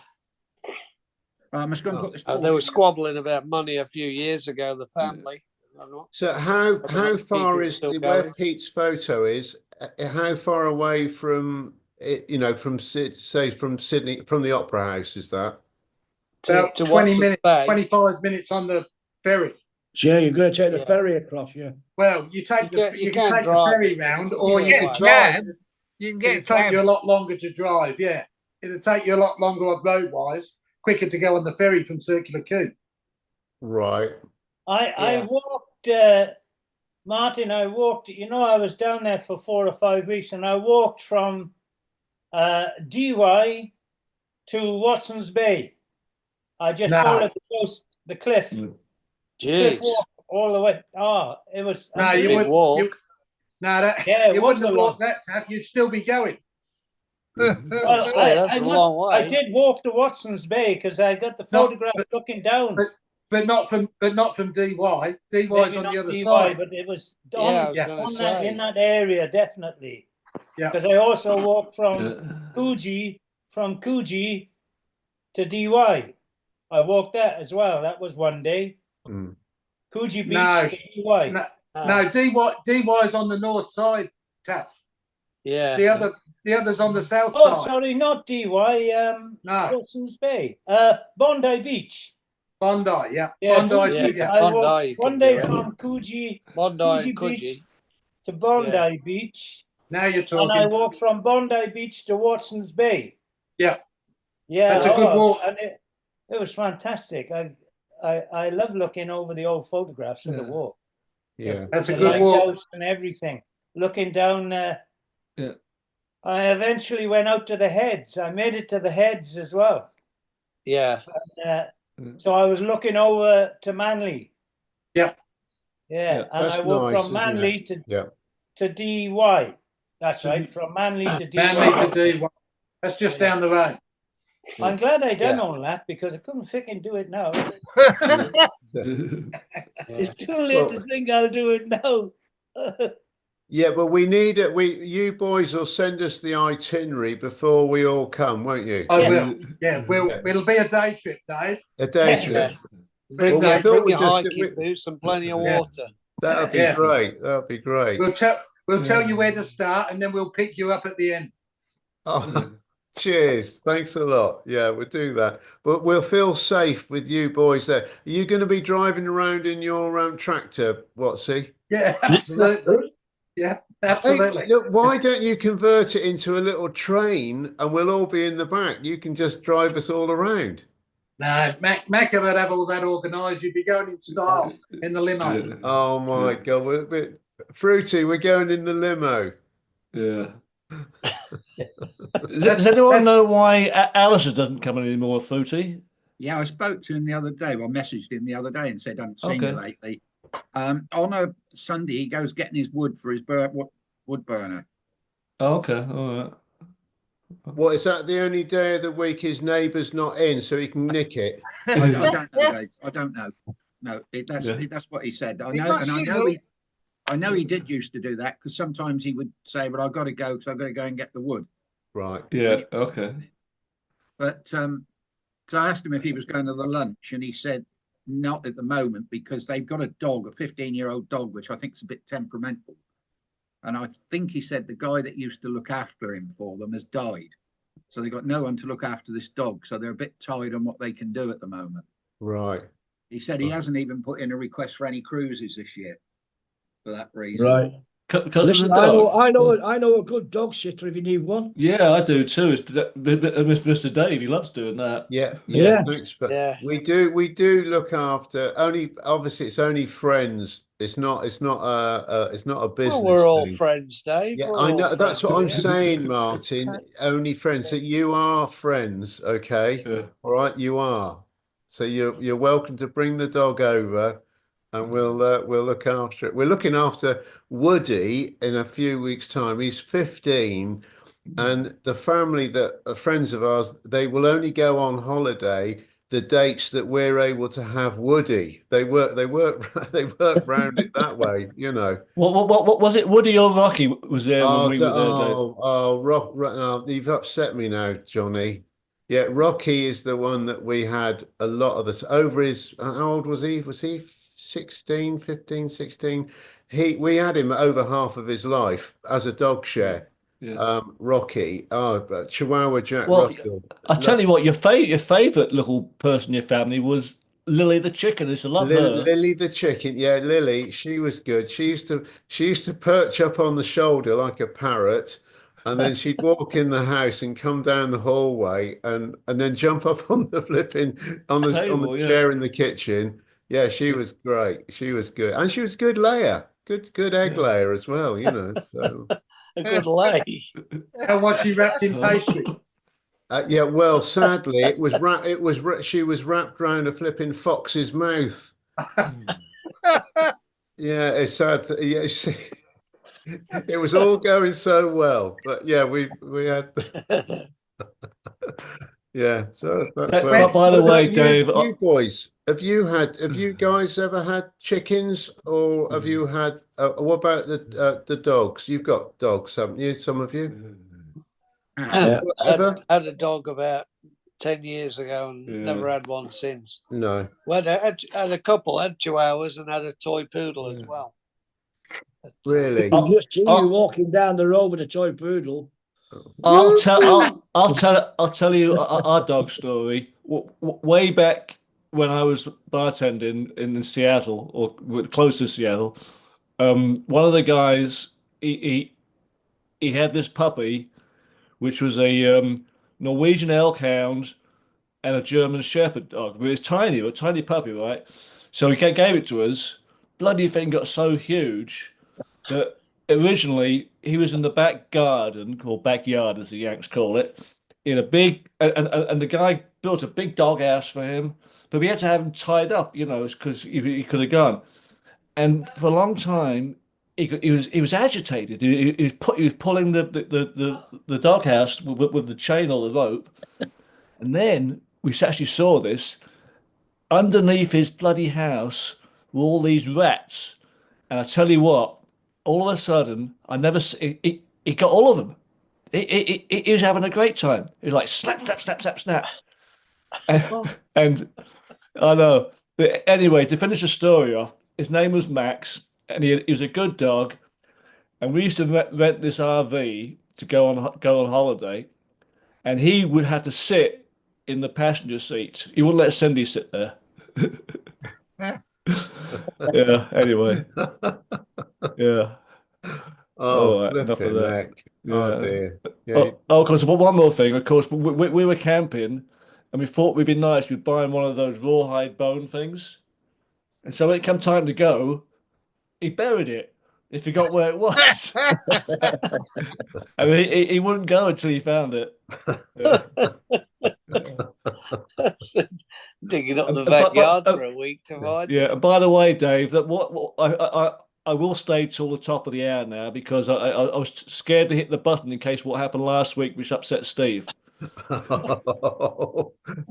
I must go and put this. They were squabbling about money a few years ago, the family. I'm not- So how Keep far it is still where going. Pete's photo is? How far away from it? From Sydney, from the Opera House, is that? About to 20 Watson's minutes, Bay. 25 minutes on the ferry. So you're going to take the Yeah. ferry across, yeah? Well, you take You you can can take the drive. ferry round, or Yeah. you Yeah, can drive. cab. You can It'll get take cab. you a lot longer to drive. Yeah, it'll take you a lot longer road wise. Quicker to go on the ferry from Circular Quay. Right. I Yeah. walked, Martin. I walked. You know, I was down there for 4 or 5 weeks, and I walked from DY to Watson's Bay. I just No. followed the cliff. Mm. Cliff Jeez. walk all the way. Oh, it was. No, you Big would. walk. You, no, that Yeah, it you was wouldn't a have long- walked that tap. You'd still be going. Well, Say, that's a long way. I did walk to Watson's Bay because I got the No, photograph but- looking down. But not from DY. DY's Maybe on not the other DY, side. but it was Yeah, on, I was yeah, going to on that, say. in that area, definitely. Yeah. Because I also walked from Yeah. Coogee to DY. I walked that as well. That was one day. Mm. Coogee Beach No, to DY. No, Ah, no, DY's on the north side, Taff. Yeah. The other's on the south Oh, side. sorry, not DY. No, Watson's Bay. Bondi Beach. Bondi, yeah. Yeah, Bondi, Coogee. yeah. I Bondi, walked you one can day do it. from Coogee Bondi and Beach Coogee. to Bondi Beach. Now you're And I talking. walked from Bondi Beach to Watson's Bay. Yeah. Yeah, That's a good walk. And it was fantastic. I love looking over the old photographs of the Yeah. walk. Yeah. That's a The good walk. lighthouse and everything. Looking down. Yeah. I eventually went out to the heads. I made it to the heads as well. Yeah. So I was looking over to Manly. Yeah. Yeah, Yeah, and that's I walked nice, from isn't Manly Yeah. to DY. That's right, from Manly to DY. Manly to DY. That's just down the road. I'm glad I done Yeah. all that because I couldn't fucking do it now. Yeah. It's too late to Well- think I'll do it now. Yeah, but we need it. You boys will send us the itinerary before we all come, won't you? I Yeah. will. Yeah, it'll be a day trip, Dave. A day Yeah. trip. Big Well, day I Bring thought we your just hiking boots and plenty of Yeah. water. That'd be Yeah. great. That'd be great. We'll tell you where to start, and then we'll pick you up at the end. Oh, cheers. Thanks a lot. Yeah, we'll do that. But we'll feel safe with you boys there. Are you going to be driving around in your tractor, Watsy? Yeah, absolutely. Yeah, absolutely. Hey, look, why don't you convert it into a little train and we'll all be in the back? You can just drive us all around. No, Mac would have all that organised. You'd be going in style in the limo. Oh my God, we're a bit fruity. We're going in the limo. Yeah. Does anyone know why Alice doesn't come anymore, Fruity? Yeah, I spoke to him the other day. Well, messaged him the other day and said, I haven't seen you lately. On a Sunday, he goes getting his wood for his wood burner. Oh, okay, all right. What, is that the only day of the week his neighbour's not in so he can nick it? I don't know, Dave. I don't know. No, that's what he said. I know, and I know he did used to do that because sometimes he would say, "But I've got to go because I've got to go and get the wood." Right. Yeah. Okay. But because I asked him if he was going to the lunch, and he said not at the moment because they've got a dog, a 15-year-old dog, which I think is a bit temperamental. And I think he said the guy that used to look after him for them has died. So they've got no one to look after this dog. So they're a bit tied on what they can do at the moment. Right. He said he hasn't even put in a request for any cruises this year for that reason. Right. Because Listen, I know a good dog sitter if you need one. Yeah, I do too. It's Mr. Dave. He loves doing that. Yeah. Thanks, but we do look after only. Obviously, it's only friends. It's not a business. Well, we're all thing. friends, Dave. Yeah, We're I all know. That's what I'm friends, saying, Martin. Only friends. So you are friends, okay? Yeah. All right, you are. So you're welcome to bring the dog over, and we'll look after it. We're looking after Woody in a few weeks' time. He's 15, and the family that are friends of ours, they will only go on holiday the dates that we're able to have Woody. They work round it that way, you know. What was it? Woody or Rocky was there when we were there, Dave? You've upset me now, Johnny. Yeah, Rocky is the one that we had a lot of this over his, how old was he? Was he 16, 15, 16? We had him over half of his life as a dog share. Yeah. Rocky, but Chihuahua Jack Well, Russell. I tell you what, your favorite little person in your family was Lily the chicken. I used to love her. Lily the chicken, yeah, Lily, she was good. She used to perch up on the shoulder like a parrot, and then she'd walk in the house and come down the hallway and then jump up on the flipping on the chair in the kitchen. Yeah, she was great. She was good, and she was good layer, good egg layer as well. You know, so. A good lay. How was she wrapped in pastry? Yeah, well, sadly, she was wrapped around a flipping fox's mouth. Yeah, it's sad. Yeah, it was all going so well, but yeah, we had. Yeah, so that's where. By the way, Dave, you boys, have you guys ever had chickens, or have you had? What about the dogs? You've got dogs, haven't you? Some of you. I had a dog about 10 years ago and never had one since. No. Well, I had a couple, had chihuahuas and had a toy poodle as well. Really? I'll just see you walking down the road with a toy poodle. I'll tell you our dog story. Way back when I was bartending in Seattle, or close to Seattle, one of the guys he had this puppy, which was a Norwegian elk hound and a German Shepherd dog. I mean, it's tiny, a tiny puppy, right? So he gave it to us. Bloody thing got so huge that originally he was in the back garden, or backyard as the Yanks call it, in a big, and the guy built a big dog house for him, but we had to have him tied up, you know, because he could have gone. And for a long time, he was agitated. He was pulling the doghouse with the chain or the rope, and then we actually saw this underneath his bloody house were all these rats. And I tell you what, all of a sudden, he got all of them. He was having a great time. He was like snap, snap, snap, snap, snap. And I know. But anyway, to finish the story off, his name was Max, and he was a good dog. And we used to rent this RV to go on holiday, and he would have to sit in the passenger seat. He wouldn't let Cindy sit there. Yeah. Anyway. Yeah. Oh, All right. Enough of flipping that. heck. Oh Yeah. dear. Yeah. Of course, one more thing. Of course, we were camping, and we thought we'd be nice. We'd buy him one of those rawhide bone things, and so when it come time to go, he buried it. He forgot where it was. I mean, he wouldn't go until he found it. Yeah. Digging up the But- backyard for a week to find Yeah, it. and by the way, Dave, that what I will stay till the top of the hour now because I was scared to hit the button in case what happened last week, which upset Steve.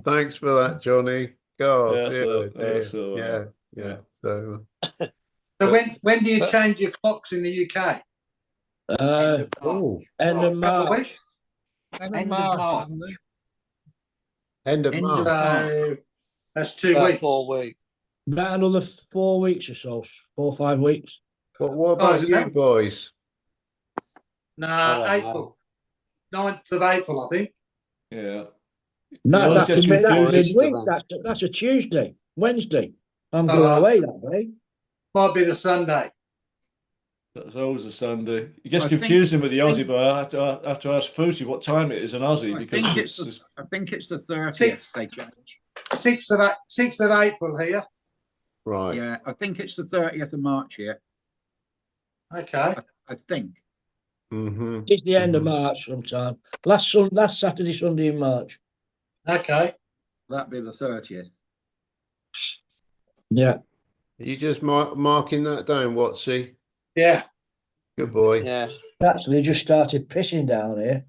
Thanks for that, Johnny. God, Yeah, dear, so dear. so Yeah, yeah. So, So when do you change your clocks in the UK? oh, End of Couple of March. weeks. End End of of March. March. Isn't it? end of End of March. March. So that's 2 About weeks. 4 weeks. About another 4 weeks or so, 4 or 5 weeks. But what Oh, about is it you that? boys? No, I don't April. 9th of April, I think. yeah. No, always that's, gets that's confused. midweek. That's a Tuesday, Wednesday. I'm Oh, going right. away that day. Might be the Sunday. That's always a Sunday. It gets I think- confusing with the I Aussie, think- but I have to ask Fruity what time it is in Aussie I because think it's the 30th they change. 6th of April here. Right. Yeah, I think it's the 30th of March here. Okay. I think. Mm-hmm. It's the end of March sometime. Last Saturday, Sunday in March. Okay. That'd be the 30th. Yeah. Are you just marking that down, Watsy? Yeah. Good boy. Yeah. Actually, just started pissing down here.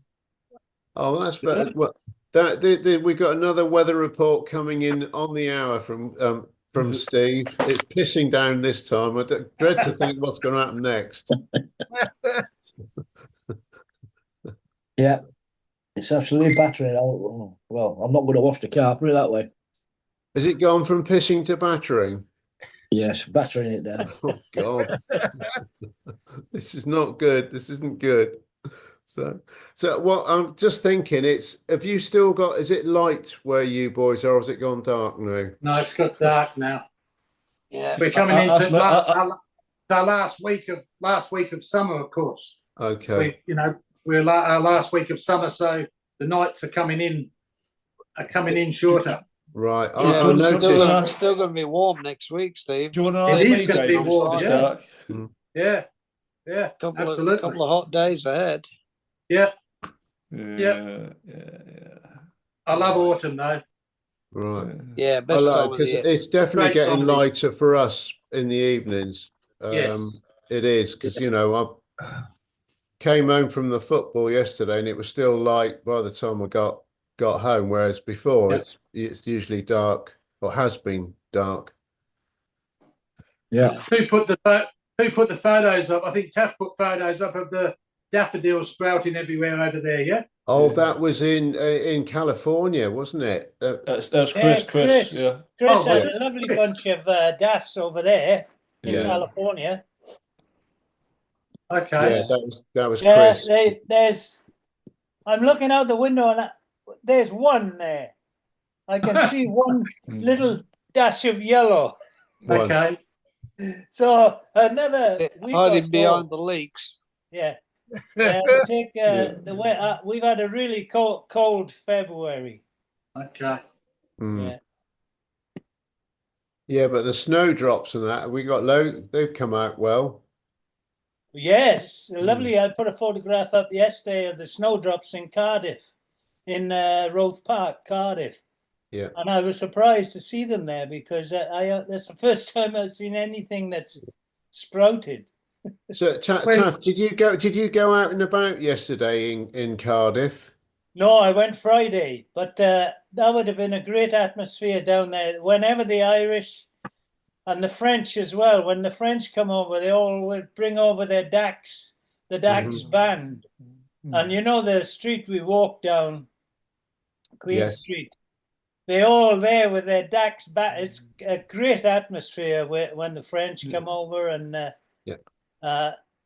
Oh, that's better. Well, we got another weather report coming in on the hour from Steve. It's pissing down this time. I dread to think what's going to happen next. Yeah. It's absolutely battering. Oh, well, I'm not going to wash the car, put it that way. Has it gone from pissing to battering? Yes, battering it down. Oh God, this is not good. This isn't good. So what I'm just thinking, have you still got? Is it light where you boys are, or has it gone dark now? No, it's got dark now. Yeah. We're coming I- into I- our last week of summer, of course. Okay. We're our last week of summer, so the nights are coming in shorter. Right. Yeah, I it's noticed. still going to be warm next week, Steve. Do you want to It ask is me, gonna be Dave, warm, it's yeah. dark? Yeah. Yeah. Absolutely. Couple of hot days ahead. Yeah. Yeah. I love autumn though. Right. Yeah, I best like time of the because year. it's definitely Great getting comedy. lighter for us in the evenings. Yes. It is because I came home from the football yesterday and it was still light by the time I got home, whereas before Yeah. it's usually dark or has been dark. Yeah. Who put the photos up? I think Taff put photos up of the daffodils sprouting everywhere over there. Yeah. Oh, that was in California, wasn't it? That's Yeah, Chris. Chris. Yeah. Chris Oh, has yeah. a lovely Chris. bunch of daffs over there in Yeah. California. Okay. Yeah, that was Yeah, Chris. I'm looking out the window and there's one there. I can see one little dash of yellow. One. Okay. So another week or Hiding so, behind the leaks. yeah. Take the way. We've had a really cold February. Okay. Mm. Yeah. Yeah, but the snowdrops and that we got low. They've come out well. Yes, lovely. I put a photograph up yesterday of the snowdrops in Cardiff, in Roath Park, Cardiff. Yeah. And I was surprised to see them there because that's the first time I've seen anything that's sprouted. So Taff, did you go out and about yesterday in Cardiff? No, I went Friday, but that would have been a great atmosphere down there. Whenever the Irish and the French as well, when the French come over, they all would bring over their Dax, the Dax band. And you know the street we walked down, Queen Yes. Street. They're all there with their Dax band. It's a great atmosphere when the French come over, and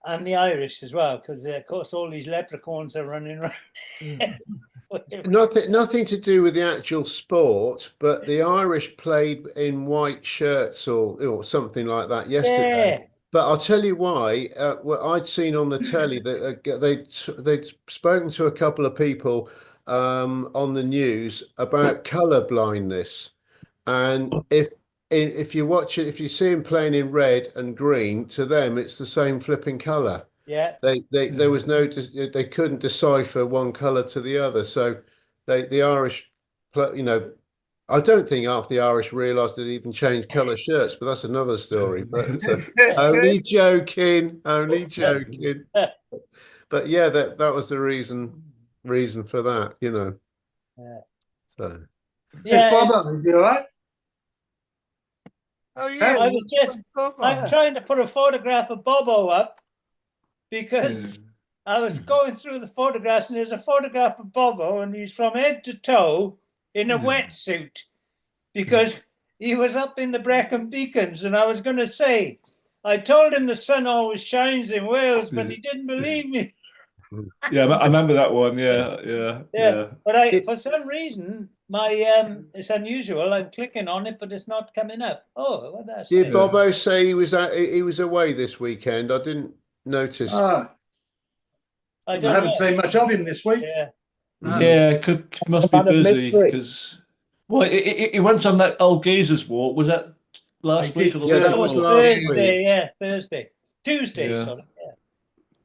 And the Irish as well, because of course all these leprechauns are running around. Nothing to do with the actual sport, but the Irish played in white shirts or something like that yesterday. Yeah. But I'll tell you why. What I'd seen on the telly that they'd spoken to a couple of people on the news about colour blindness, and if you watch it, if you see them playing in red and green, to them it's the same flipping colour. Yeah. There was they couldn't decipher one colour to the other. So the Irish, I don't think half the Irish realised they'd even changed colour shirts, but that's another story. But only joking, only joking. But yeah, that was the reason for that, Yeah. So Yes, Bob, is you all right? Oh yeah. I'm trying to put a photograph of Bobo up because I was going through the photographs and there's a photograph of Bobo and he's from head to toe in a wetsuit because he was up in the Brecon Beacons, and I was going to say, I told him the sun always shines in Wales, but he didn't believe me. Yeah, I remember that one. Yeah. But for some reason, my it's unusual. I'm clicking on it, but it's not coming up. Oh, what did I say? Did Bobo say he was away this weekend? I didn't notice. I haven't seen much of him this week. Yeah, must be busy because he went on that old geezer's walk. Was that last week? Yeah, that was last week. Yeah, Tuesday. Yeah. Sorry.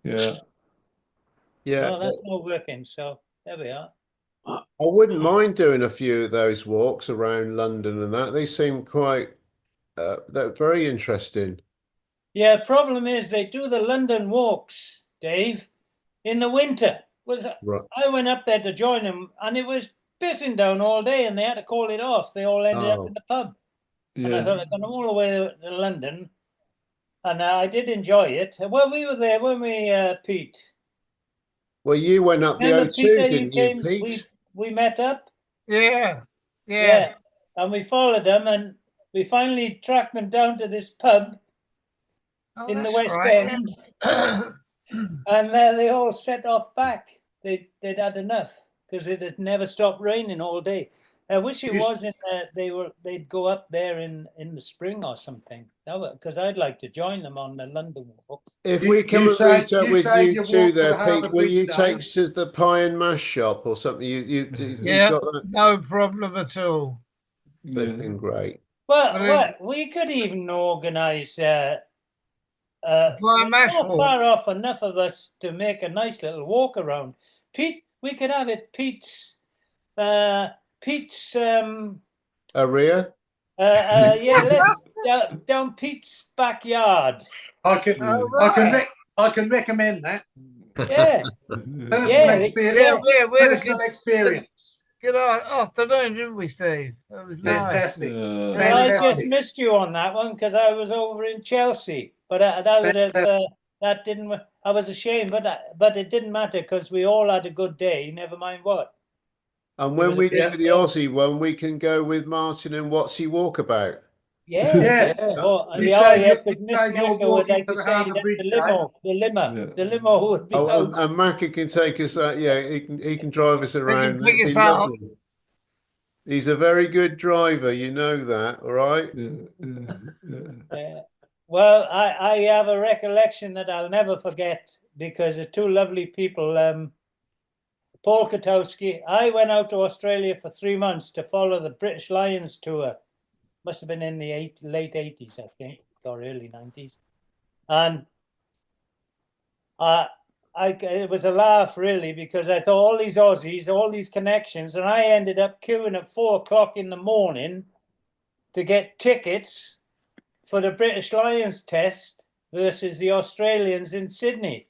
Yeah. Yeah. Well, that's not working. So there we are. I wouldn't mind doing a few of those walks around London and that. They seem quite they're very interesting. Yeah, problem is they do the London walks, Dave, in the winter. I went up there to join them, and it was pissing down all day, and they had to call it off. They all ended up in the pub. And I thought I'd gone all the way to London, and I did enjoy it. Well, we were there, weren't we, Pete? Well, you went up the O2, Peter, didn't you, Pete? We met up. Yeah. And we followed them, and we finally tracked them down to this pub in the West End. And then they all set off back. They'd had enough because it had never stopped raining all day. I wish it wasn't they'd go up there in the spring or something. Because I'd like to join them on the London walk. If we come and reach out with you two there, Pete, will you take us to the pie and mash shop or something? You got that? No problem at all. Flipping great. Well, we could even organise not far off enough of us to make a nice little walk around. Pete, we could have it Pete's area. Let's down Pete's backyard. I can recommend that. Yeah. Personal experience. Good afternoon, didn't we, Steve? That was fantastic. Nice. I just missed you on that one because I was over in Chelsea, but that didn't. I was ashamed, but it didn't matter because we all had a good day. Never mind what. And when we do the Aussie one, we can go with Martin and What's He Walkabout. Yeah. Oh, and the limo would be. And Macca can take us. He can drive us around. He's a very good driver, you know that, all right? Well, I have a recollection that I'll never forget because the two lovely people, Paul Katowski. I went out to Australia for 3 months to follow the British Lions tour. Must have been in the late 80s, I think, or early 90s. And it was a laugh, really, because I thought all these Aussies, all these connections, and I ended up queuing at 4 o'clock in the morning to get tickets for the British Lions test versus the Australians in Sydney.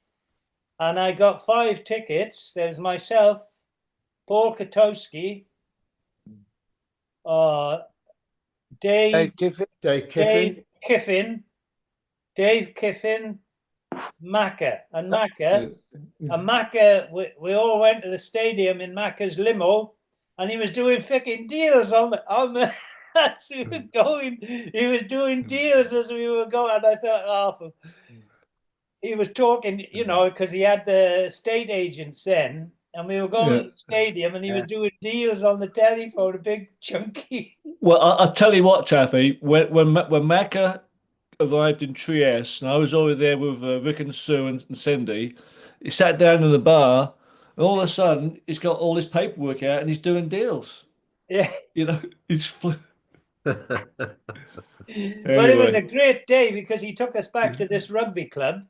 And I got 5 tickets. There was myself, Paul Katowski, Dave Kiffin, Macca. And Macca, we all went to the stadium in Macca's limo, and he was doing freaking deals on the as we were going. He was doing deals as we were going, and I thought, he was talking, you know, because he had the estate agents then, and we were going to the stadium, and he was doing deals on the telephone, a big chunky. Well, I'll tell you what, Taffy. When Macca arrived in Trieste, and I was over there with Rick and Sue and Cindy, he sat down in the bar, and all of a sudden he's got all his paperwork out and he's doing deals. Yeah. You know, But it was a great day because he took us back to this rugby club,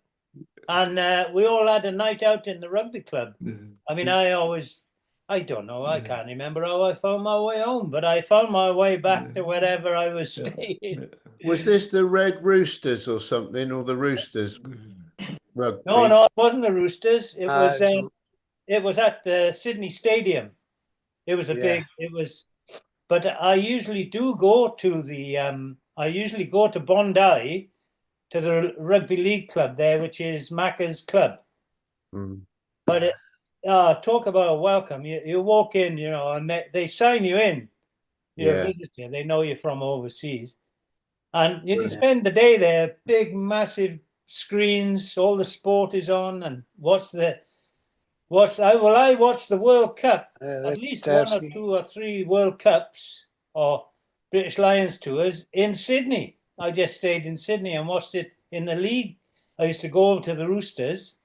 and we all had a night out in the rugby club. I mean, I don't know, I can't remember how I found my way home, but I found my way back to wherever I was staying. Was this the Red Roosters or something, or the Roosters rugby? No, it wasn't the Roosters. It was at the Sydney Stadium. It was but I usually do go to Bondi, to the rugby league club there, which is Macca's club. But talk about a welcome. You walk in, you know, and they sign you in. You're a visitor. They know you're from overseas. And you can spend the day there, big, massive screens, all the sport is on, and I watched the World Cup, at least 1 or 2 or 3 World Cups or British Lions tours in Sydney. I just stayed in Sydney and watched it in the league. I used to go over to the Roosters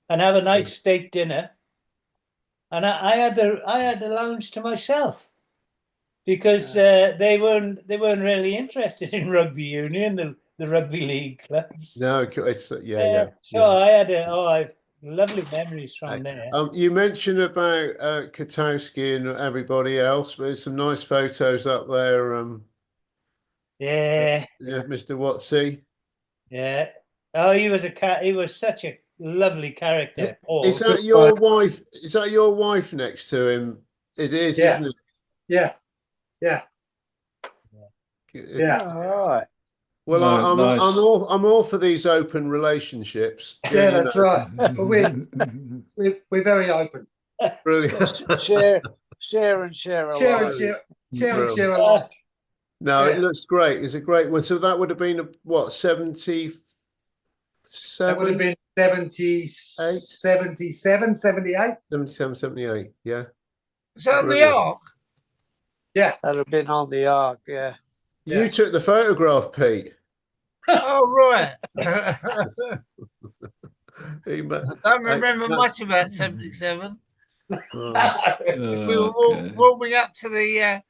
and have a nice steak dinner, and I had the lounge to myself because they weren't really interested in rugby union, the rugby league clubs. No, it's So I had lovely memories from there. You mentioned about Katowski and everybody else. There's some nice photos up there. Mr. Watsy. Yeah. Oh, he was such a lovely character. Paul. Is that your wife? Is that your wife next to him? It is, isn't it? Yeah. All right. Well, No, nice. I'm all for these open relationships. Yeah, that's right. But we're very open. Brilliant. Share and share a lot. Share a lot. No, it looks great. It's a great one. So that would have been what, 77? That would have been 77, 78. 77, 78. Yeah. Is that on the Ark? Yeah. That'd have been on the Ark. Yeah. You took the photograph, Pete. Oh, right. I don't remember much about 77. We were Okay. warming up to the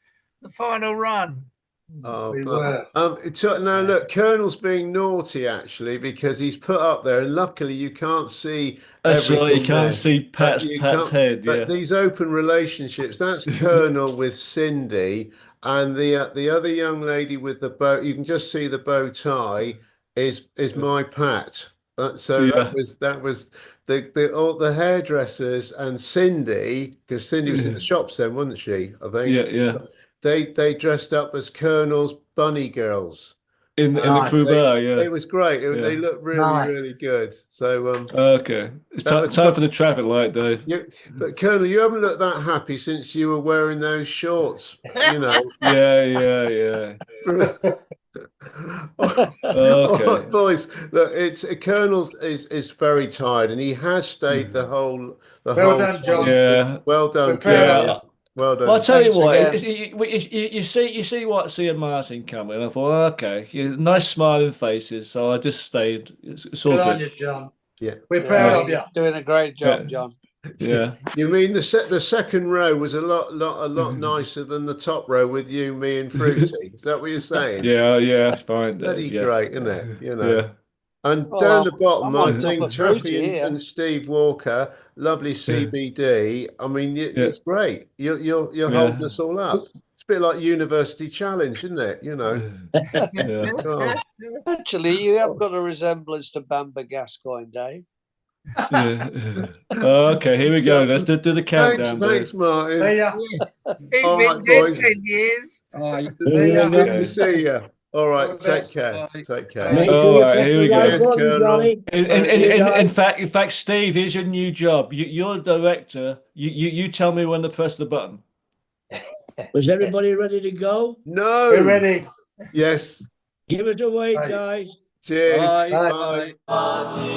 final run. We were. Now look, Colonel's being naughty actually because he's put up there, and luckily you can't see. That's right. You everything can't there. see Pat's head. But these open relationships, that's Colonel with Cindy, and the other young lady with the bow. You can just see the bow tie is my Pat. That was all the hairdressers and Cindy, because Cindy was in the shops then, wasn't she? I think. Yeah. They dressed up as Colonel's bunny girls In the crew bar, It was great. They looked really good. So okay, it's time for the traffic light, Dave. But Colonel, you haven't looked that happy since you were wearing those shorts. You know. Yeah. Okay, boys. Look, it's Colonel is very tired, and he has stayed the whole. Well done, John. Yeah. Well done, Yeah. Well done. Well, I'll tell you what. Again. You see what and Martin coming. I thought, okay, nice smiling faces. So I just stayed. It's all Good on good. you, John. Yeah, We're proud of you. Doing a great job, John. Yeah. You mean the second row was a lot nicer than the top row with you, me, and Fruity? Is that what you're saying? Yeah. Fine. Bloody yeah. great, isn't it? You know. Yeah. And down the bottom, I'm I on top think of Fruity Taffy here. and Steve Walker, lovely CBD. I mean, it's great. You're holding us all up. It's a bit like University Challenge, isn't it? You know. Oh. Actually, you have got a resemblance to Bamba Gascoigne, Dave. Okay, here we go. Let's do the countdown. Thanks, Martin. There you are. He's All been right, dead boys. 10 years. It's good to see you. All right, take care. Take care. All right, here we go. Cheers, Colonel. In fact, Steve, here's your new job. You're the director. You tell me when to press the button. Was everybody ready to go? No. We're ready. Yes. Give us a wait, Right. guys. Cheers. Bye. Bye.